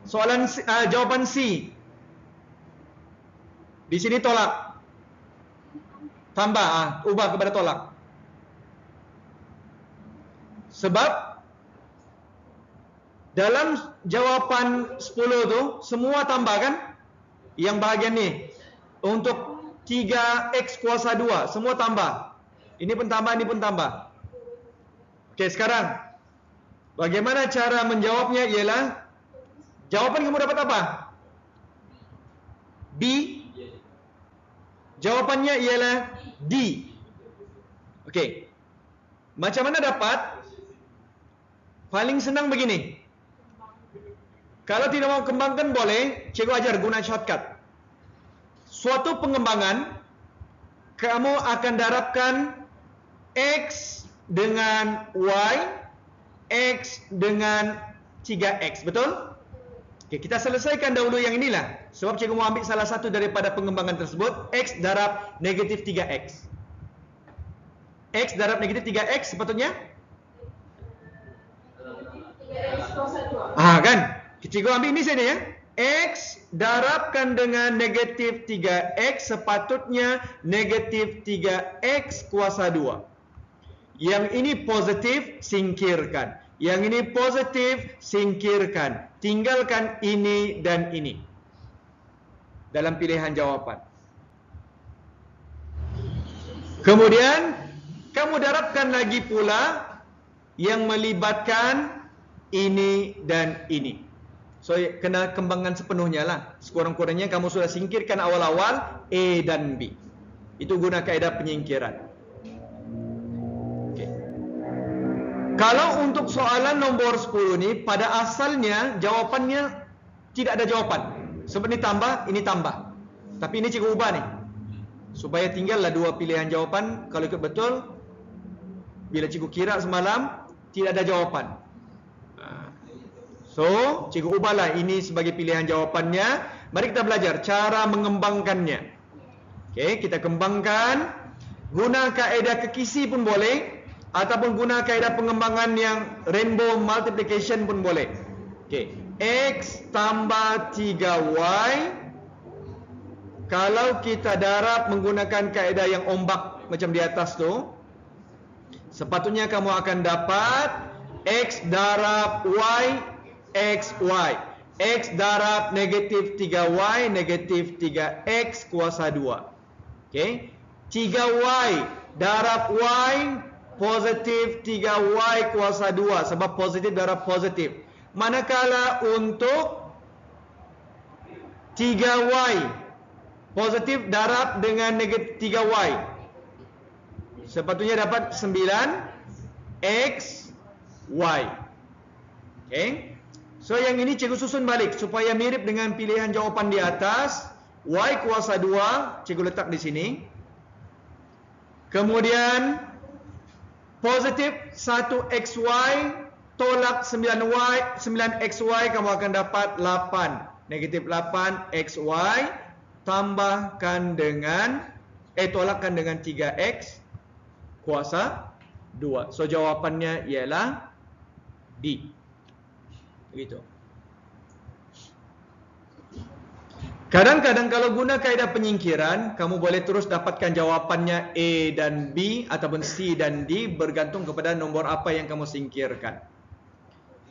Soalan jawapan C. Di sini tolak. Tambah, ubah kepada tolak. Sebab dalam jawapan 10 tu semua tambah kan? Yang bahagian ni untuk 3x kuasa 2 semua tambah. Ini pun tambah, ini pun tambah. Okey, sekarang bagaimana cara menjawabnya ialah jawapan kamu dapat apa? B. Jawapannya ialah D. Okey. Macam mana dapat? Paling senang begini. Kalau tidak mau kembangkan boleh, cikgu ajar guna shortcut. Suatu pengembangan, kamu akan darabkan X dengan Y, X dengan 3X, betul? Okay, kita selesaikan dahulu yang inilah. Sebab cikgu mau ambil salah satu daripada pengembangan tersebut, X darab negatif 3X. X darab negatif 3X sepatutnya? 3x kuasa 2. Kan? Cikgu ambil ini saja ya. X darabkan dengan negatif 3X sepatutnya negatif 3X kuasa 2. Yang ini positif, singkirkan. Yang ini positif, singkirkan. Tinggalkan ini dan ini dalam pilihan jawapan. Kemudian kamu darabkan lagi pula yang melibatkan ini dan ini. So, kena kembangkan sepenuhnya lah. Sekurang-kurangnya kamu sudah singkirkan awal-awal A dan B. Itu guna kaedah penyingkiran. Okay. Kalau untuk soalan nombor 10 ni, pada asalnya jawapannya tidak ada jawapan. Sebab ini tambah. Tapi ini cikgu ubah ni. Supaya tinggallah dua pilihan jawapan. Kalau ikut betul, bila cikgu kira semalam, tidak ada jawapan. So, cikgu ubahlah ini sebagai pilihan jawapannya. Mari kita belajar cara mengembangkannya. Okey, kita kembangkan. Guna kaedah kekisi pun boleh. Ataupun guna kaedah pengembangan yang rainbow multiplication pun boleh. Okey, X tambah 3Y. Kalau kita darab menggunakan kaedah yang ombak macam di atas tu, sepatutnya kamu akan dapat X darab Y, XY. X darab negatif 3Y, negatif 3X kuasa 2. Okay. 3Y darab Y, positif 3Y kuasa 2. Sebab positif darab positif. Manakala untuk 3Y, positif darab dengan negatif 3Y, sepatutnya dapat 9XY. Okay. So yang ini cikgu susun balik supaya mirip dengan pilihan jawapan di atas. Y kuasa 2 cikgu letak di sini. Kemudian positif 1XY tolak 9XY, kamu akan dapat 8. Negatif 8XY tambahkan dengan tolakkan dengan 3X kuasa 2. So jawapannya ialah D. Begitu. Kadang-kadang kalau guna kaedah penyingkiran, kamu boleh terus dapatkan jawapannya A dan B ataupun C dan D bergantung kepada nombor apa yang kamu singkirkan.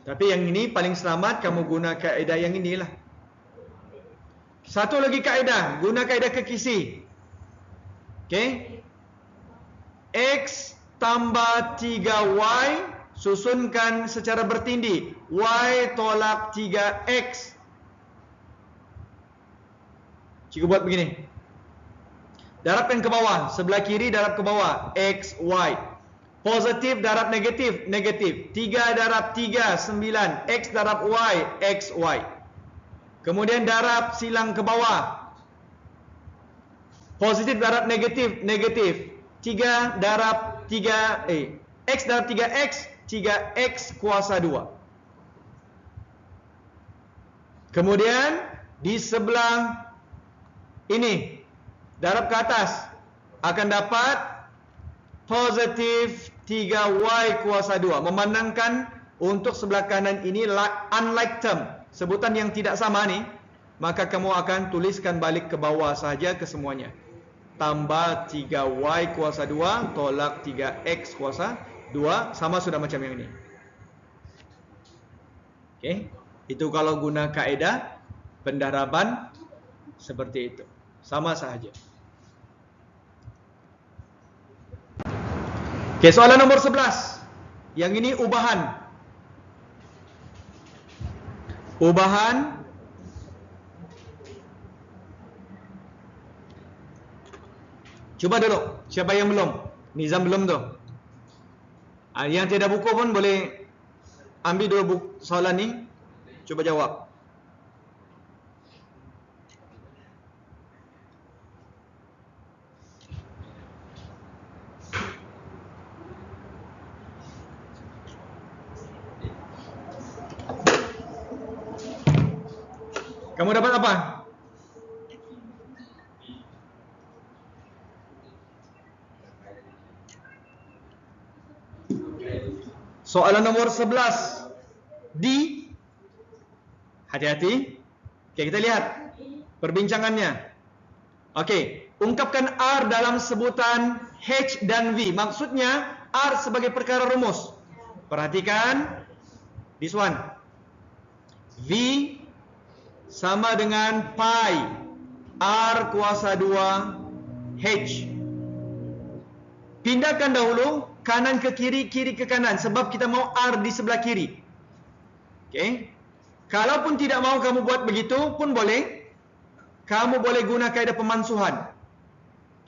Tapi yang ini paling selamat kamu guna kaedah yang inilah. Satu lagi kaedah, guna kaedah kekisi. Okey. X tambah 3Y susunkan secara bertindih. Y tolak 3X. Cikgu buat begini. Darabkan ke bawah. Sebelah kiri darab ke bawah. X, Y. Positif darab negatif. Negatif. 3 darab 3, 9. X darab Y, X, Y. Kemudian darab silang ke bawah. Positif darab negatif. Negatif. 3 darab 3, X darab 3X. 3X kuasa 2. Kemudian di sebelah ini darab ke atas akan dapat positif 3Y kuasa 2. Memandangkan untuk sebelah kanan ini unlike term, sebutan yang tidak sama ni, maka kamu akan tuliskan balik ke bawah saja ke semuanya. Tambah 3Y kuasa 2 tolak 3X kuasa 2, sama sudah macam yang ini. Okey, itu kalau guna kaedah pendaraban seperti itu. Sama sahaja. Okey, soalan nombor 11. Yang ini ubahan. Ubahan cuba dulu, siapa yang belum? Nizam belum tu. Yang tidak buku pun boleh ambil dulu buku soalan ni. Cuba jawab. Kamu dapat apa? Soalan nomor 11. D. Hati-hati. Okey, kita lihat perbincangannya. Okey, ungkapkan R dalam sebutan H dan V. Maksudnya R sebagai perkara rumus. Perhatikan this one. V sama dengan pi R kuasa 2 H. Pindahkan dahulu kanan ke kiri, kiri ke kanan, sebab kita mau R di sebelah kiri. Okey. Kalaupun tidak mau kamu buat begitu pun boleh. Kamu boleh guna kaedah pemansuhan.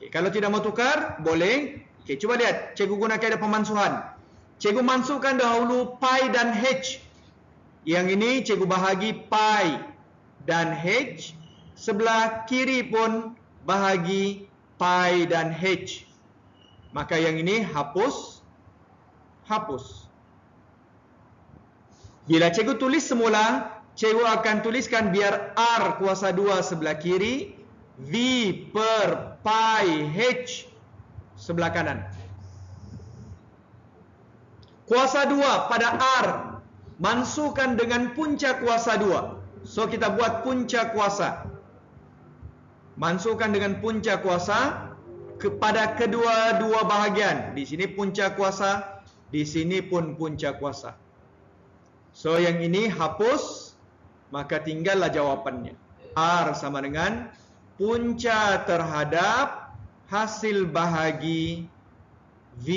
Okey, kalau tidak mau tukar, boleh. Okey, cuba lihat, cikgu guna kaedah pemansuhan. Cikgu mansuhkan dahulu pi dan H. Yang ini cikgu bahagi pi dan H. Sebelah kiri pun bahagi pi dan H. Maka yang ini hapus. Hapus. Bila cikgu tulis semula, cikgu akan tuliskan biar R kuasa 2 sebelah kiri, V per pi H sebelah kanan. Kuasa 2 pada R mansuhkan dengan punca kuasa 2. So kita buat punca kuasa. Mansuhkan dengan punca kuasa kepada kedua-dua bahagian. Di sini punca kuasa, di sini pun punca kuasa. So yang ini hapus, maka tinggallah jawapannya. R sama dengan punca terhadap hasil bahagi V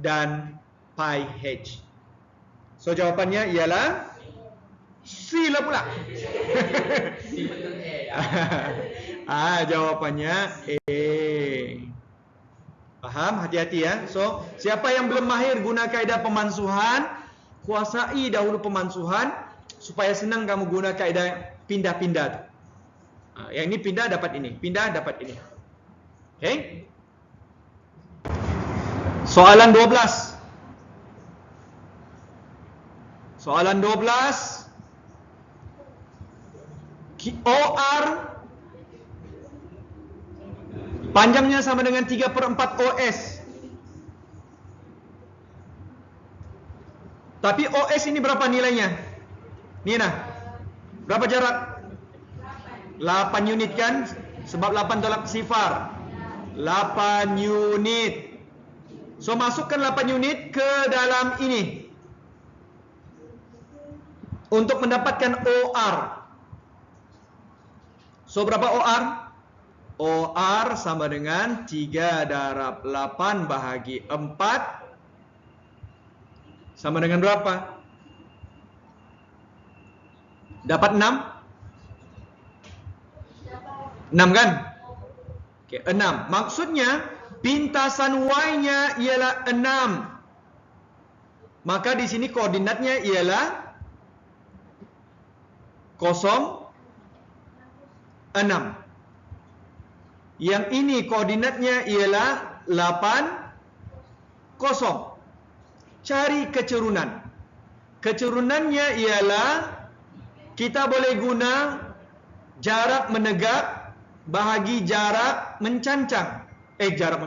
dan pi H. So jawapannya ialah C lah pula. Jawapannya A. Faham? Hati-hati ya. So siapa yang belum mahir guna kaedah pemansuhan, kuasai dahulu pemansuhan supaya senang kamu guna kaedah pindah-pindah. Yang ini pindah dapat ini, pindah dapat ini. Okey? Soalan 12. Soalan 12. OR panjangnya sama dengan 3/4 OS. Tapi OS ini berapa nilainya? Ni nah. Berapa jarak? 8 unit kan? Sebab 8 tolak sifar. 8 unit. So masukkan 8 unit ke dalam ini untuk mendapatkan OR. So berapa OR? OR sama dengan 3 darab 8 bahagi 4 sama dengan berapa? Dapat 6? 6 kan? Okey, 6. Maksudnya pintasan Y-nya ialah 6. Maka di sini koordinatnya ialah 0, 6. Yang ini koordinatnya ialah 8, 0. Cari kecurunan. Kecerunannya ialah kita boleh guna jarak menegak bahagi jarak mencancang. Jarak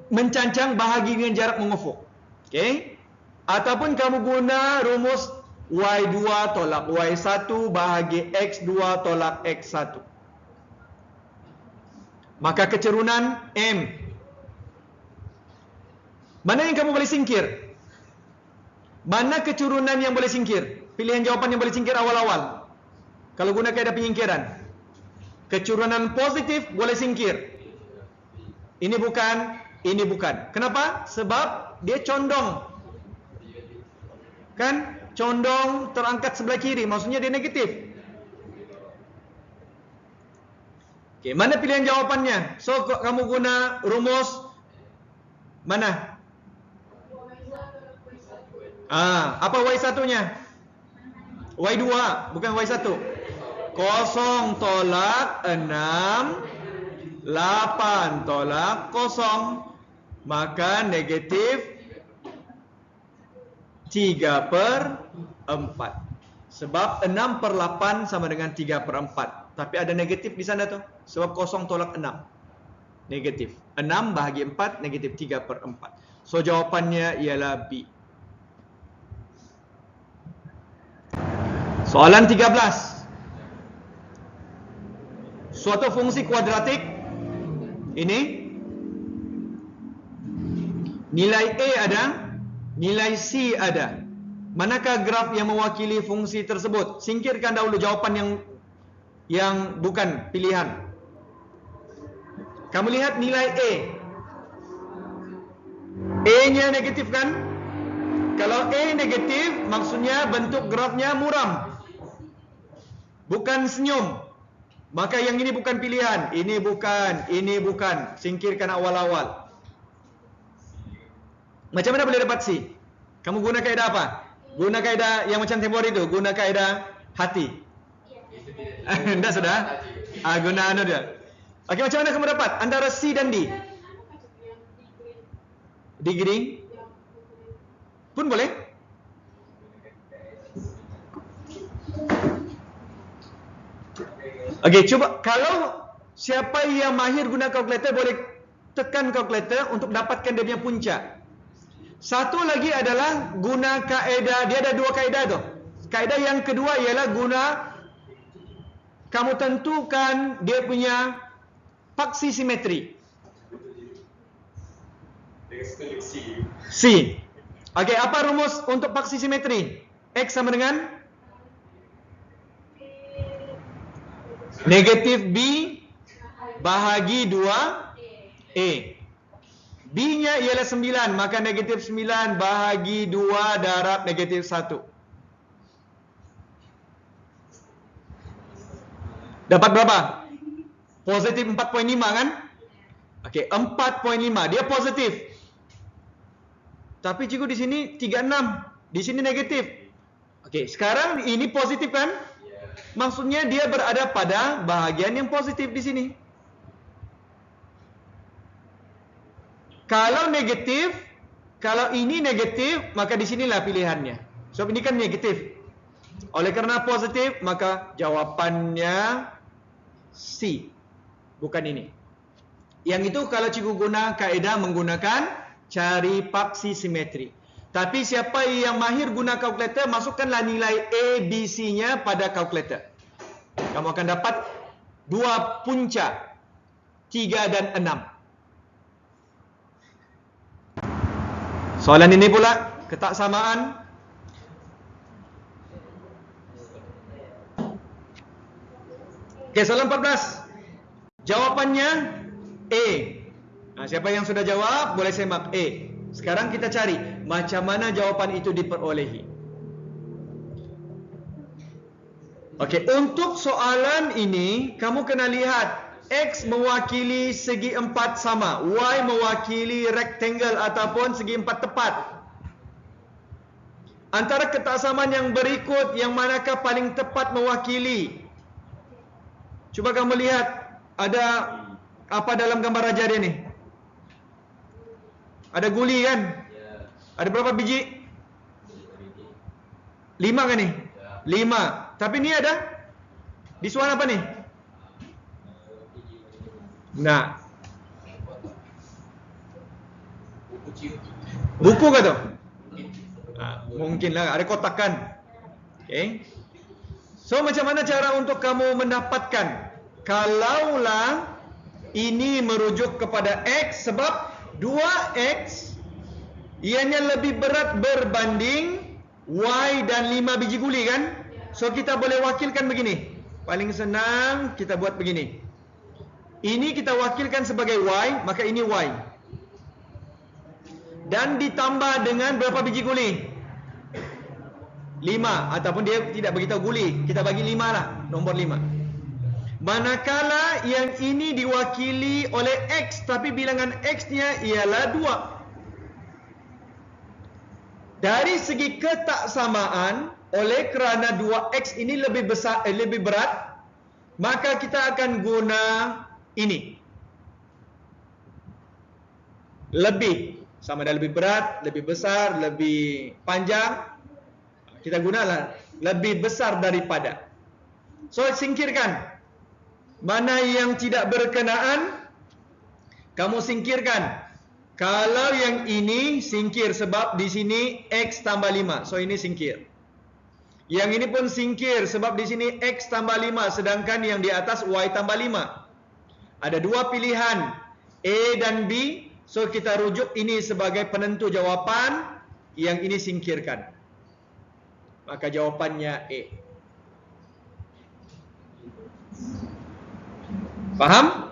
mencancang bahagi dengan jarak mengufuk. Okey? Ataupun kamu guna rumus Y2 tolak Y1 bahagi X2 tolak X1. Maka kecurunan M. Mana yang kamu boleh singkir? Mana kecurunan yang boleh singkir? Pilihan jawapan yang boleh singkir awal-awal. Kalau guna kaedah penyingkiran. Kecurunan positif boleh singkir. Ini bukan, ini bukan. Kenapa? Sebab dia condong. Kan? Condong terangkat sebelah kiri. Maksudnya dia negatif. Okey, mana pilihan jawapannya? So, kamu guna rumus mana? Apa Y1-nya? Y2, bukan Y1. 0 tolak 6, 8 tolak 0. Maka negatif 3/4. Sebab 6/8 sama dengan 3/4. Tapi ada negatif di sana tu. Sebab 0 tolak 6. Negatif. 6 bahagi 4, negatif 3/4. So jawapannya ialah B. Soalan 13. Suatu fungsi kuadratik ini nilai A ada, nilai C ada. Manakah graf yang mewakili fungsi tersebut? Singkirkan dahulu jawapan yang bukan pilihan. Kamu lihat nilai A. A-nya negatif kan? Kalau A negatif, maksudnya bentuk grafnya muram. Bukan senyum. Maka yang ini bukan pilihan. Ini bukan, ini bukan. Singkirkan awal-awal. Macam mana boleh dapat C? Kamu guna kaedah apa? Guna kaedah yang macam tempoh hari itu. Guna kaedah hati. Dah sudah? Guna anu dia. Okey, macam mana kamu dapat? Antara C dan D. Degree pun boleh. Okey, cuba kalau siapa yang mahir guna kalkulator boleh tekan kalkulator untuk dapatkan dia punya punca. Satu lagi adalah guna kaedah, dia ada dua kaedah tu. Kaedah yang kedua ialah guna kamu tentukan dia punya paksi simetri. C. Okey, apa rumus untuk paksi simetri? X sama dengan negatif B bahagi 2A. B-nya ialah 9, maka negatif 9 bahagi 2 darab negatif 1. Dapat berapa? Positif 4.5 kan? Okey, 4.5. Dia positif. Tapi cikgu di sini 36. Di sini negatif. Okey, sekarang ini positif kan? Maksudnya dia berada pada bahagian yang positif di sini. Kalau negatif, kalau ini negatif, maka di sinilah pilihannya. Sebab ini kan negatif. Oleh kerana positif, maka jawapannya C. Bukan ini. Yang itu kalau cikgu guna kaedah menggunakan cari paksi simetri. Tapi siapa yang mahir guna kalkulator, masukkanlah nilai A, B, C-nya pada kalkulator. Kamu akan dapat dua punca, 3 dan 6. Soalan ini pula, ketaksamaan. Okey, soalan 14. Jawapannya A. Siapa yang sudah jawab, boleh semak A. Sekarang kita cari macam mana jawapan itu diperolehi. Okey, untuk soalan ini kamu kena lihat X mewakili segi empat sama, Y mewakili rectangle ataupun segi empat tepat. Antara ketaksamaan yang berikut, yang manakah paling tepat mewakili? Cuba kamu lihat, ada apa dalam gambar raja dia ni? Ada guli kan? Ada berapa biji? 5 kan ni? 5. Tapi ni ada? This one apa ni? Nah. Buku ke tu? Mungkinlah ada kotakan. Okay. So macam mana cara untuk kamu mendapatkan? Kalaulah ini merujuk kepada X, sebab 2X ianya lebih berat berbanding Y dan 5 biji guli kan? So kita boleh wakilkan begini. Paling senang kita buat begini. Ini kita wakilkan sebagai Y, maka ini Y. Dan ditambah dengan berapa biji guli? 5, ataupun dia tidak beritahu guli, kita bagi 5 lah, nombor 5. Manakala yang ini diwakili oleh X, tapi bilangan X-nya ialah 2. Dari segi ketaksamaan, oleh kerana 2X ini lebih besar, lebih berat, maka kita akan guna ini. Lebih, sama ada lebih berat, lebih besar, lebih panjang. Kita gunalah lebih besar daripada. So singkirkan. Mana yang tidak berkenaan, kamu singkirkan. Kalau yang ini singkir sebab di sini X tambah 5. So ini singkir. Yang ini pun singkir sebab di sini X tambah 5, sedangkan yang di atas Y tambah 5. Ada dua pilihan, A dan B. So kita rujuk ini sebagai penentu jawapan, yang ini singkirkan. Maka jawapannya A. Faham?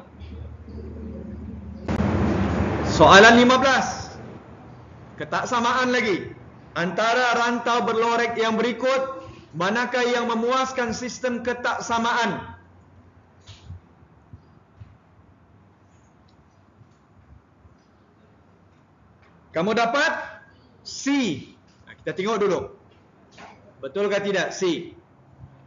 Soalan 15. Ketaksamaan lagi. Antara rantau berlorek yang berikut, manakah yang memuaskan sistem ketaksamaan? Kamu dapat C. Nah, kita tengok dulu. Betul ke tidak C?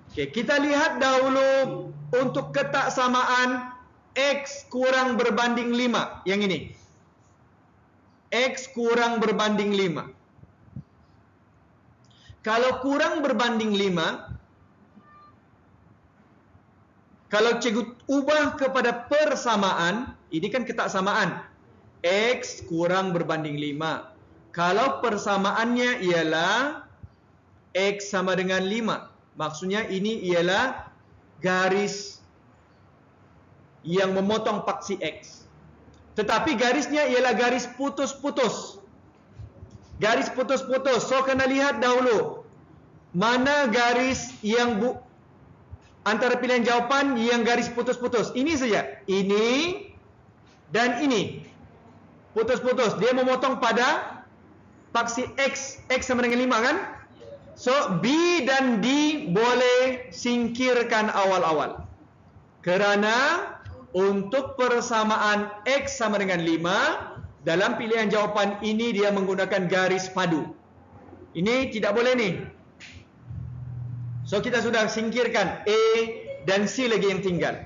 Okey, kita lihat dahulu untuk ketaksamaan X kurang berbanding 5. Yang ini. X kurang berbanding 5. Kalau kurang berbanding 5, kalau cikgu ubah kepada persamaan, ini kan ketaksamaan. X kurang berbanding 5. Kalau persamaannya ialah X sama dengan 5, maksudnya ini ialah garis yang memotong paksi X. Tetapi garisnya ialah garis putus-putus. Garis putus-putus. So kena lihat dahulu mana garis yang antara pilihan jawapan yang garis putus-putus. Ini saja. Ini dan ini. Putus-putus. Dia memotong pada paksi X. X sama dengan 5 kan? So B dan D boleh singkirkan awal-awal. Kerana untuk persamaan X sama dengan 5, dalam pilihan jawapan ini dia menggunakan garis padu. Ini tidak boleh ni. So kita sudah singkirkan A dan C lagi yang tinggal.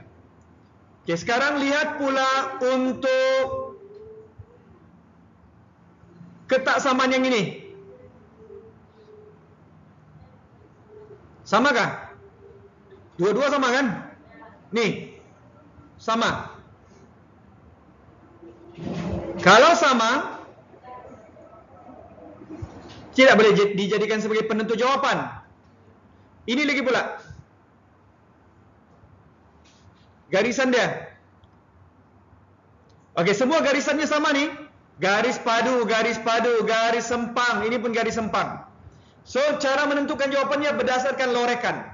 Okay, sekarang lihat pula untuk ketaksamaan yang ini. Samakah? Dua-dua sama kan? Nih. Sama. Kalau sama, tidak boleh dijadikan sebagai penentu jawapan. Ini lagi pula. Garisan dia. Okey, semua garisannya sama nih. Garis padu, garis padu, garis sempang. Ini pun garis sempang. So, cara menentukan jawapannya berdasarkan lorekan.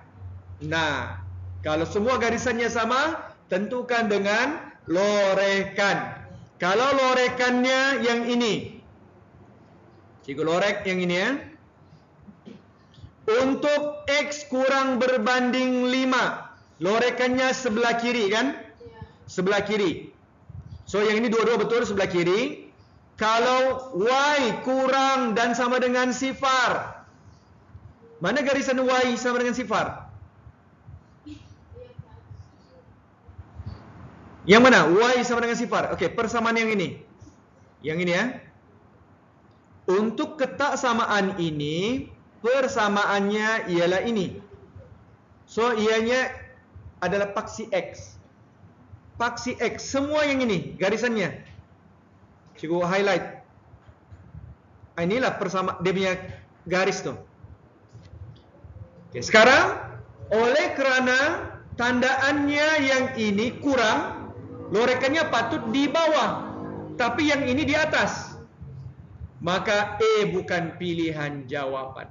Nah, kalau semua garisannya sama, tentukan dengan lorekan. Kalau lorekannya yang ini, cikgu lorek yang ini ya. Untuk X kurang berbanding 5. Lorekannya sebelah kiri kan? Sebelah kiri. So yang ini dua-dua betul sebelah kiri. Kalau Y kurang dan sama dengan sifar, mana garisan Y sama dengan sifar? Yang mana? Y sama dengan sifar. Okey, persamaan yang ini. Yang ini ya. Untuk ketaksamaan ini, persamaannya ialah ini. So, ianya adalah paksi X. Paksi X. Semua yang ini, garisannya. Cikgu highlight. Inilah persama, dia punya garis tu. Okay, sekarang, oleh kerana tandaannya yang ini kurang, lorekannya patut di bawah, tapi yang ini di atas. Maka A bukan pilihan jawapan.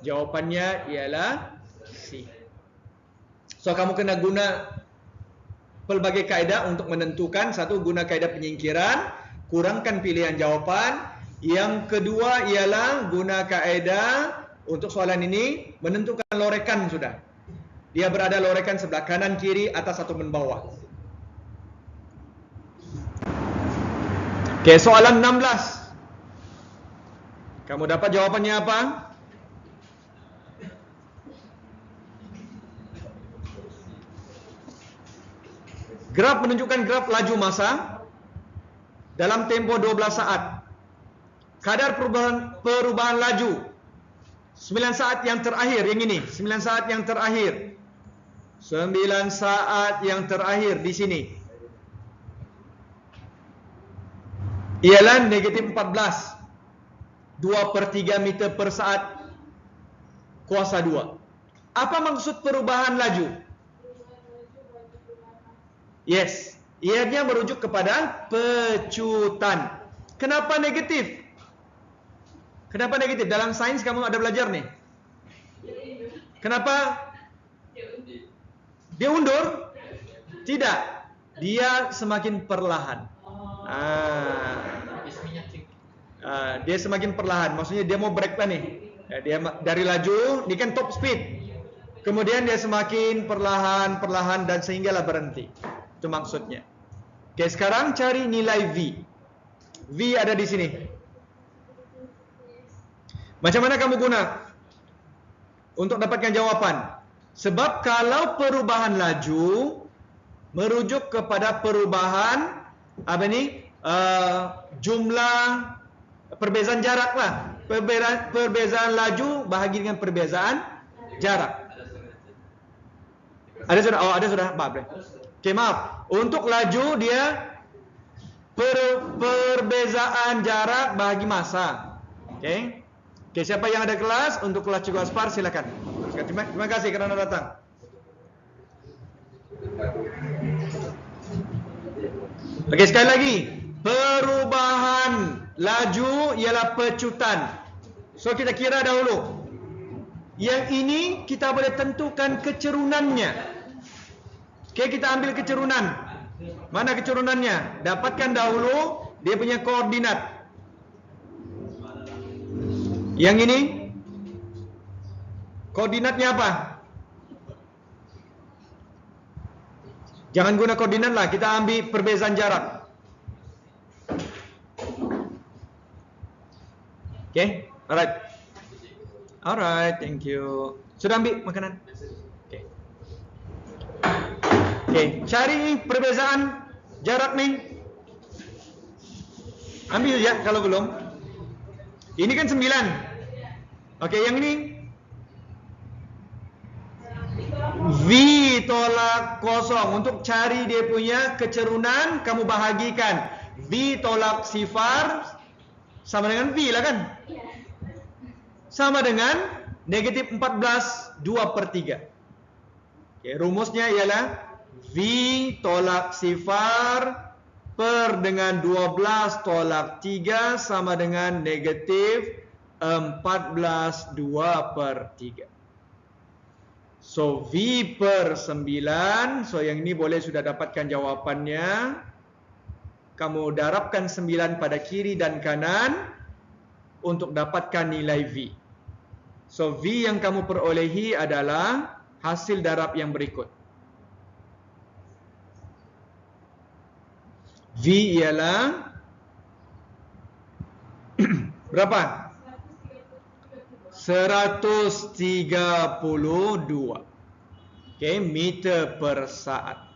Jawapannya ialah C. So kamu kena guna pelbagai kaedah untuk menentukan. Satu, guna kaedah penyingkiran, kurangkan pilihan jawapan. Yang kedua ialah guna kaedah untuk soalan ini menentukan lorekan sudah. Dia berada lorekan sebelah kanan, kiri, atas atau bawah. Okey, soalan 16. Kamu dapat jawapannya apa? Graf menunjukkan graf laju masa dalam tempoh 12 saat. Kadar perubahan laju 9 saat yang terakhir, yang ini, 9 saat yang terakhir. 9 saat yang terakhir di sini ialah negatif 14. 2/3 meter per saat kuasa 2. Apa maksud perubahan laju? Yes, ianya merujuk kepada pecutan. Kenapa negatif? Kenapa negatif? Dalam sains kamu ada belajar nih. Kenapa? Dia undur? Tidak. Dia semakin perlahan. Dia semakin perlahan. Maksudnya dia mau break lah nih. Dia dari laju, ini kan top speed. Kemudian dia semakin perlahan dan sehinggalah berhenti. Itu maksudnya. Oke, sekarang cari nilai V. V ada di sini. Macam mana kamu guna untuk dapatkan jawapan? Sebab kalau perubahan laju merujuk kepada perubahan apa ni? Jumlah perbezaan jarak lah. Perbezaan laju bahagi dengan perbezaan jarak. Ada sudah? Oh, ada sudah. Maaf. Okey, maaf. Untuk laju dia perbezaan jarak bahagi masa. Okey. Okey, siapa yang ada kelas? Untuk kelas Cikgu Aspar silakan. Terima kasih kerana datang. Okey, sekali lagi. Perubahan laju ialah pecutan. So kita kira dahulu. Yang ini kita boleh tentukan kecerunannya. Okey, kita ambil kecurunan. Mana kecurunannya? Dapatkan dahulu dia punya koordinat. Yang ini koordinatnya apa? Jangan guna koordinat lah, kita ambil perbezaan jarak. Okay, alright, thank you. Sudah ambil makanan? Okay, cari perbezaan jarak ni. Ambil ya kalau belum. Ini kan 9. Okey, yang ini V tolak kosong. Untuk cari dia punya kecerunan, kamu bahagikan V tolak sifar sama dengan V lah kan? Sama dengan negatif 14 2/3. Okay, rumusnya ialah V tolak sifar per dengan 12 tolak 3 sama dengan negatif 14 2/3. So V per 9. So yang ini boleh sudah dapatkan jawapannya. Kamu darabkan 9 pada kiri dan kanan untuk dapatkan nilai V. So V yang kamu perolehi adalah hasil darab yang berikut. V ialah berapa? 132. Okay, meter per saat.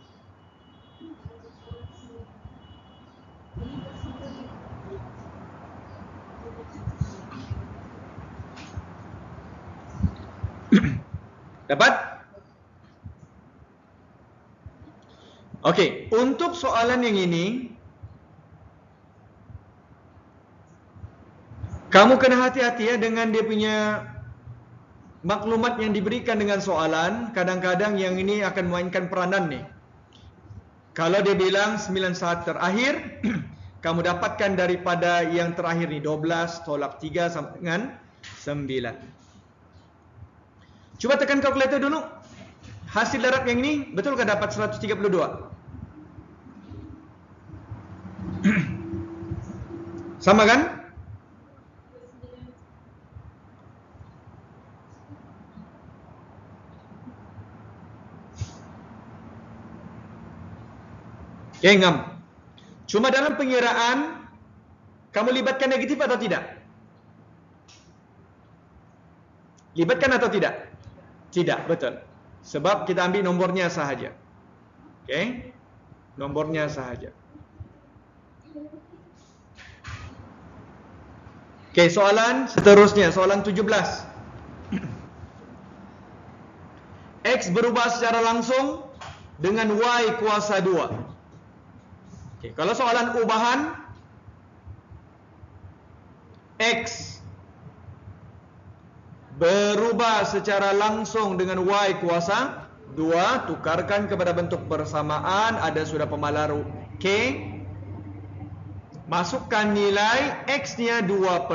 Dapat? Okey, untuk soalan yang ini kamu kena hati-hati ya dengan dia punya maklumat yang diberikan dengan soalan. Kadang-kadang yang ini akan mainkan peranan nih. Kalau dia bilang 9 saat terakhir, kamu dapatkan daripada yang terakhir ni 12 tolak 3 sama dengan 9. Cuba tekan kalkulator dulu. Hasil darab yang ini betulkah dapat 132? Sama kan? Okay, ngam. Cuma dalam pengiraan kamu libatkan negatif atau tidak? Libatkan atau tidak? Tidak, betul. Sebab kita ambil nombornya sahaja. Okay? Nombornya sahaja. Okay, soalan seterusnya, soalan 17. X berubah secara langsung dengan Y kuasa 2. Okay, kalau soalan ubahan, X berubah secara langsung dengan Y kuasa 2, tukarkan kepada bentuk bersamaan, ada sudah pemalar K, masukkan nilai X-nya 2/5,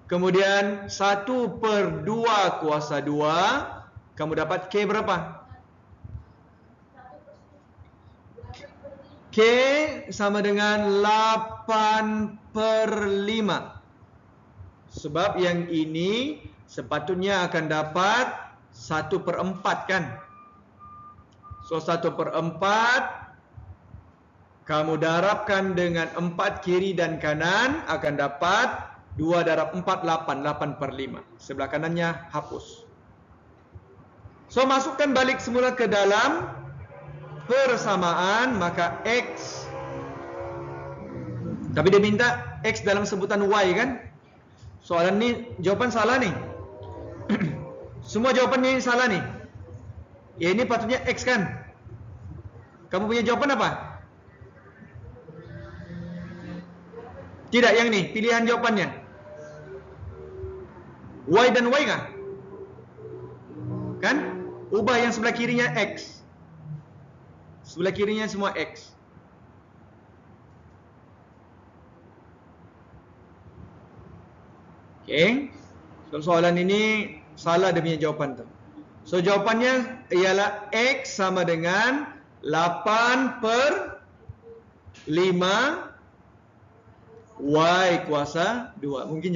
kemudian 1/2 kuasa 2, kamu dapat K berapa? K sama dengan 8/5. Sebab yang ini sepatutnya akan dapat 1/4 kan? So 1/4 kamu darabkan dengan 4 kiri dan kanan, akan dapat 2 darab 4, 8. 8/5. Sebelah kanannya hapus. So masukkan balik semula ke dalam persamaan, maka X. Tapi dia minta X dalam sebutan Y kan? Soalan ni jawapan salah ni. Semua jawapannya salah ni. Ya, ini patutnya X kan? Kamu punya jawapan apa? Tidak, yang ni pilihan jawapannya Y dan Y kah? Kan? Ubah yang sebelah kirinya X. Sebelah kirinya semua X. Okay. So soalan ini salah dia punya jawapan tu. So jawapannya ialah X sama dengan 8/5 Y kuasa 2. Mungkin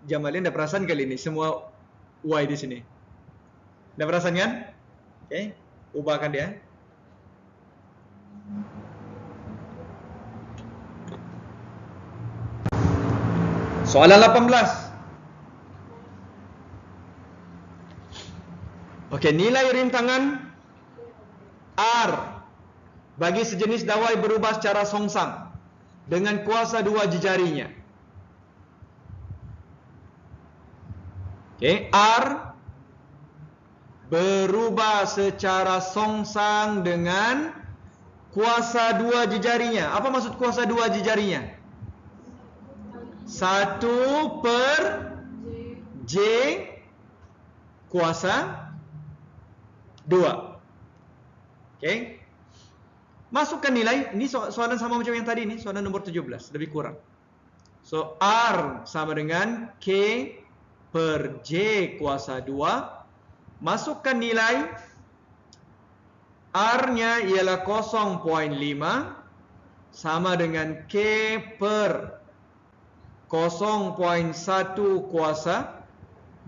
Jamalin dah perasan kali ini semua Y di sini. Dah perasan kan? Okay. Ubahkan dia. Soalan 18. Okey, nilai rintangan R bagi sejenis dawai berubah secara songsang dengan kuasa 2 jejarinya. Okey, R berubah secara songsang dengan kuasa 2 jejarinya. Apa maksud kuasa 2 jejarinya? 1/J kuasa 2. Okey. Masukkan nilai. Ini soalan sama macam yang tadi ni, soalan nombor 17, lebih kurang. So R sama dengan K/J kuasa 2. Masukkan nilai. R-nya ialah 0.5 sama dengan K/J 0.1 kuasa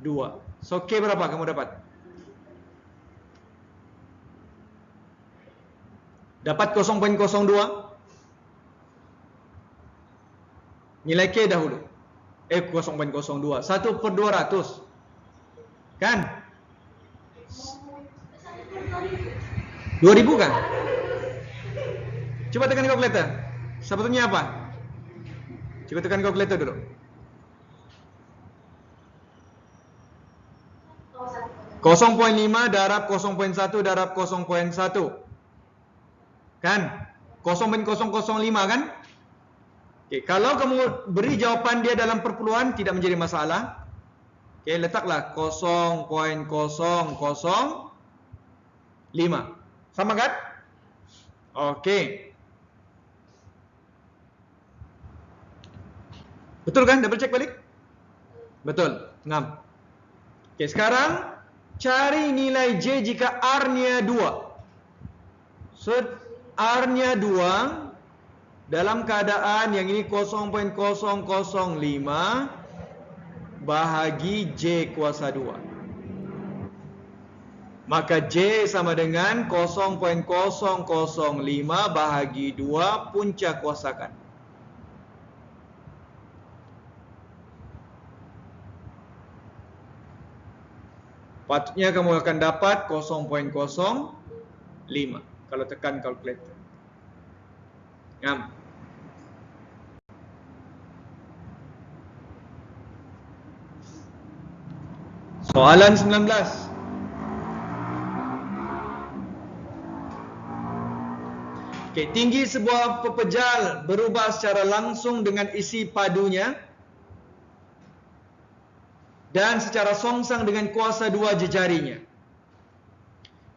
2. So K berapa kamu dapat? Dapat 0.02. Nilai K dahulu. 0.02. 1/200. Kan? 2000 kan? Coba tekan kalkulator. Sebetulnya apa? Coba tekan kalkulator dulu. 0.5 darab 0.1 darab 0.1. Kan? 0.005 kan? Okey, kalau kamu beri jawapan dia dalam perpuluhan tidak menjadi masalah. Okey, letaklah 0.005. Sama kan? Okey. Betul kan? Double check balik. Betul. Ngam. Okey, sekarang cari nilai J jika R-nya 2. So, R-nya 2 dalam keadaan yang ini 0.005 bahagi J kuasa 2. Maka J sama dengan 0.005 bahagi 2 punca kuasakan. Patutnya kamu akan dapat 0.05 kalau tekan kalkulator. Ngam. Soalan 19. Okey, tinggi sebuah pepejal berubah secara langsung dengan isi padunya dan secara songsang dengan kuasa 2 jejarinya.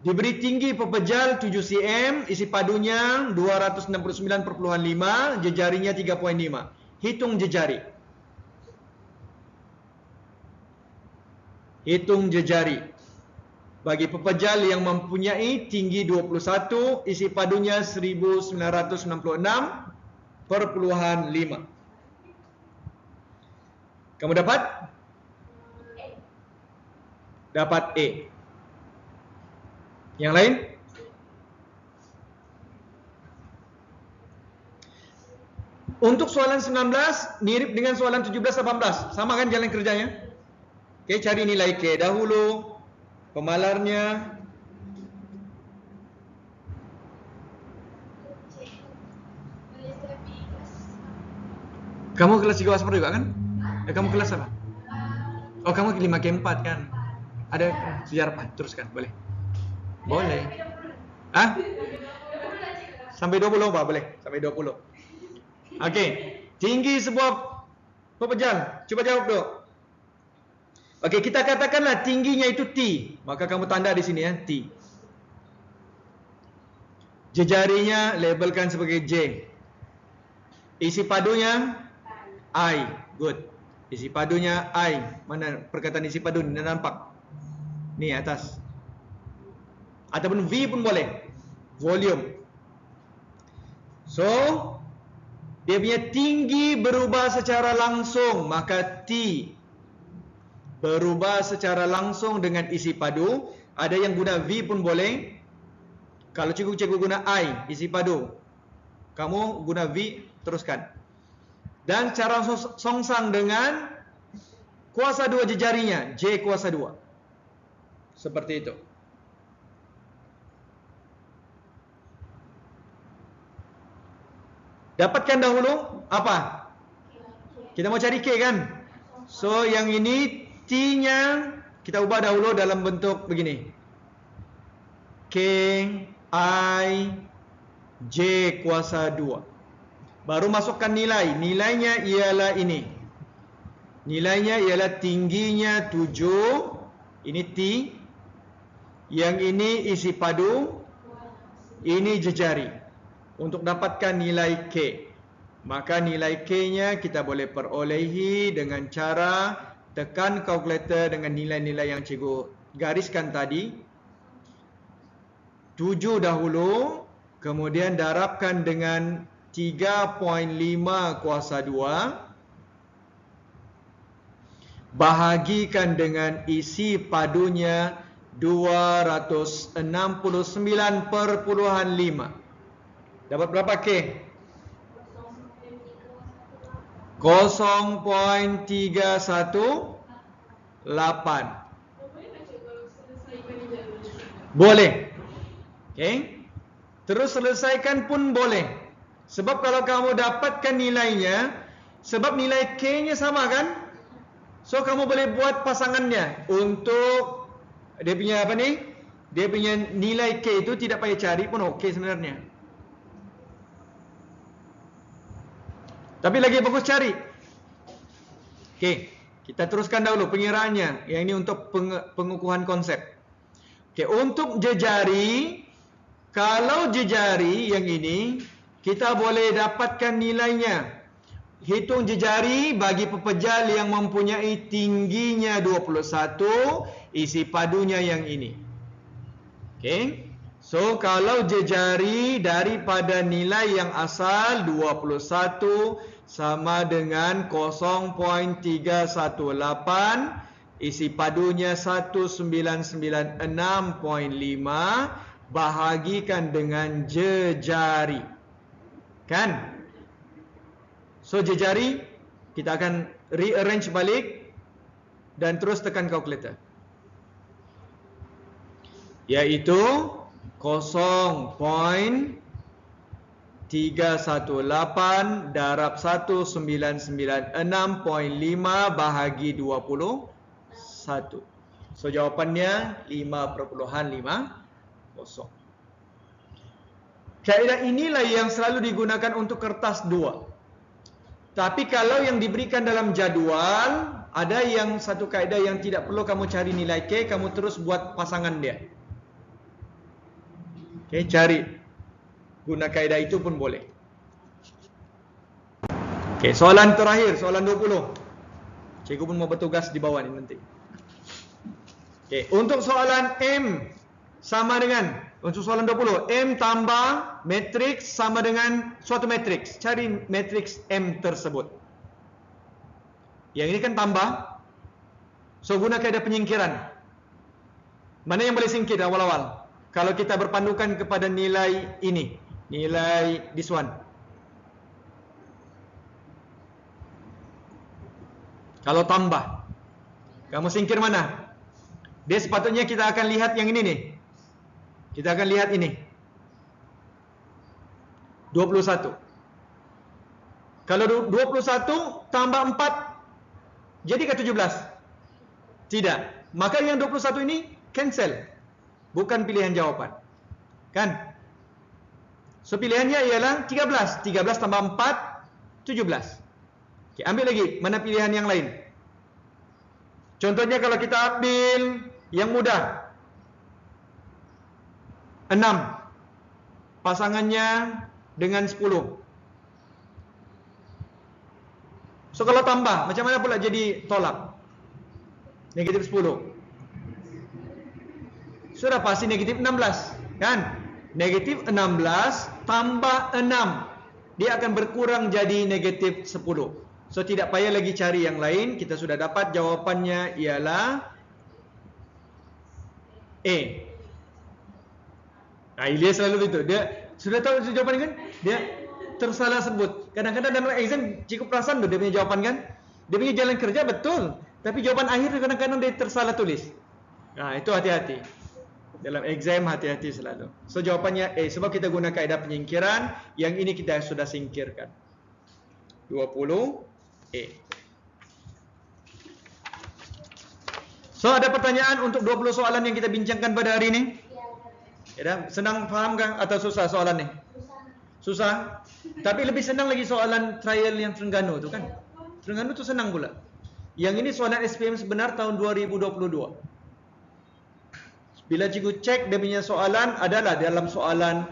Diberi tinggi pepejal 7 cm, isi padunya 269,5, jejarinya 3.5. Hitung jejari. Hitung jejari. Bagi pepejal yang mempunyai tinggi 21, isi padunya 1996,5. Kamu dapat? Dapat A. Yang lain? Untuk soalan 19 mirip dengan soalan 17-18. Sama kan jalan kerjanya? Oke, cari nilai K dahulu. Pemalarnya. Kamu kelas 3 Waspada juga kan? Kamu kelas apa? Oh, kamu 5K4 kan? Ada sejarah apa? Teruskan, boleh. Boleh. Ah? Sampai 20 Pak, boleh. Sampai 20. Okey. Tinggi sebuah pepejal. Cuba jawab dulu. Okey, kita katakanlah tingginya itu T. Maka kamu tanda di sini ya, T. Jejarinya labelkan sebagai J. Isi padunya I. Good. Isi padunya I. Mana perkataan isi padu ni nampak? Ni atas. Ataupun V pun boleh. Volume. So, dia punya tinggi berubah secara langsung. Maka T berubah secara langsung dengan isi padu. Ada yang guna V pun boleh. Kalau cikgu guna I, isi padu, kamu guna V, teruskan. Dan cara songsang dengan kuasa 2 jejarinya, J kuasa 2. Seperti itu. Dapatkan dahulu apa? Kita mau cari K kan? So yang ini T-nya kita ubah dahulu dalam bentuk begini. K I J kuasa 2. Baru masukkan nilai. Nilainya ialah ini. Nilainya ialah tingginya 7. Ini T. Yang ini isi padu. Ini jejari. Untuk dapatkan nilai K. Maka nilai K-nya kita boleh perolehi dengan cara tekan kalkulator dengan nilai-nilai yang cikgu gariskan tadi. 7 dahulu, kemudian darabkan dengan 3.5 kuasa 2. bahagikan dengan isi padunya 269,5. Dapat berapa K? 0.318. Boleh. Okay. Terus selesaikan pun boleh. Sebab kalau kamu dapatkan nilainya, sebab nilai K-nya sama kan? So kamu boleh buat pasangannya untuk dia punya apa ni? Dia punya nilai K itu tidak payah cari pun okey sebenarnya. Tapi lagi bagus cari. Okey, kita teruskan dahulu pengiraannya. Yang ini untuk pengukuhan konsep. Okey, untuk jejari, kalau jejari yang ini kita boleh dapatkan nilainya. Hitung jejari bagi pepejal yang mempunyai tingginya 21, isi padunya yang ini. Okey. So kalau jejari daripada nilai yang asal 21 sama dengan 0.318, isi padunya 1996.5, bahagikan dengan jejari. Kan? So jejari kita akan rearrange balik dan terus tekan calculator. Iaitu 0.318 darab 1996.5 bahagi 21. So jawapannya 5.50. Kaedah inilah yang selalu digunakan untuk kertas 2. Tapi kalau yang diberikan dalam jadual, ada yang satu kaedah yang tidak perlu kamu cari nilai K, kamu terus buat pasangan dia. Okay, cari. Guna kaedah itu pun boleh. Okay, soalan terakhir, soalan 20. Cikgu pun mau bertugas di bawah ni nanti. Okay, untuk soalan M sama dengan, untuk soalan 20, M tambah matriks sama dengan suatu matriks. Cari matriks M tersebut. Yang ini kan tambah. So guna kaedah penyingkiran. Mana yang boleh singkir awal-awal? Kalau kita berpandukan kepada nilai ini, nilai this one. Kalau tambah, kamu singkir mana? Dia sepatutnya kita akan lihat yang ini nih. Kita akan lihat ini 21. Kalau 21 tambah 4 jadi ke 17? Tidak. Maka yang 21 ini cancel. Bukan pilihan jawapan. Kan? So pilihannya ialah 13. 13 tambah 4 17. Okay, ambil lagi mana pilihan yang lain. Contohnya kalau kita ambil yang mudah, 6 pasangannya dengan 10. So kalau tambah, macam mana pula jadi tolak? Negatif 10. Sudah pasti negatif 16, kan? Negatif 16 tambah 6, dia akan berkurang jadi negatif 10. So tidak payah lagi cari yang lain. Kita sudah dapat jawapannya ialah A. Nah, Ilyas selalu itu. Dia sudah tahu jawapan kan? Dia tersalah sebut. Kadang-kadang dalam exam cukup perasan tu dia punya jawapan kan? Dia punya jalan kerja betul, tapi jawapan akhir kadang-kadang dia tersalah tulis. Nah, itu hati-hati. Dalam exam hati-hati selalu. So jawapannya A, sebab kita guna kaedah penyingkiran. Yang ini kita sudah singkirkan. 20 A. So ada pertanyaan untuk 20 soalan yang kita bincangkan pada hari ini? Ya, senang faham kan atau susah soalan ni? Susah. Tapi lebih senang lagi soalan trial yang Terengganu tu kan? Terengganu tu senang pula. Yang ini soalan SPM sebenar tahun 2022. Bila cikgu cek dia punya soalan adalah dalam soalan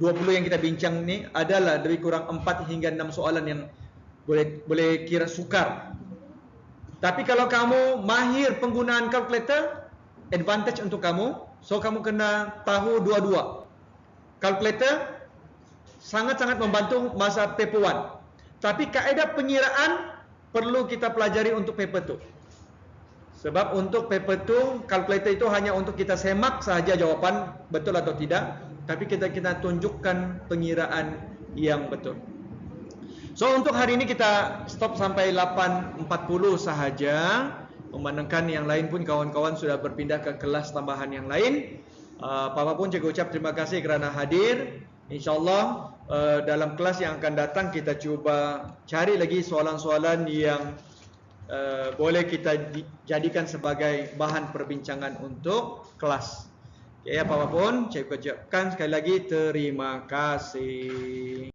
20 yang kita bincang ni adalah lebih kurang 4 hingga 6 soalan yang boleh kira sukar. Tapi kalau kamu mahir penggunaan kalkulator, advantage untuk kamu. So kamu kena tahu dua-dua. Kalkulator sangat-sangat membantu masa paper 1. Tapi kaedah pengiraan perlu kita pelajari untuk paper 2. Sebab untuk paper 2, kalkulator itu hanya untuk kita semak sahaja jawapan betul atau tidak, tapi kita tunjukkan pengiraan yang betul. So untuk hari ini kita stop sampai 8.40 sahaja. Memandangkan yang lain pun kawan-kawan sudah berpindah ke kelas tambahan yang lain. Apapun cikgu ucap terima kasih kerana hadir. InsyaAllah dalam kelas yang akan datang kita cuba cari lagi soalan-soalan yang boleh kita jadikan sebagai bahan perbincangan untuk kelas. Okay, apapun cikgu ucapkan sekali lagi terima kasih.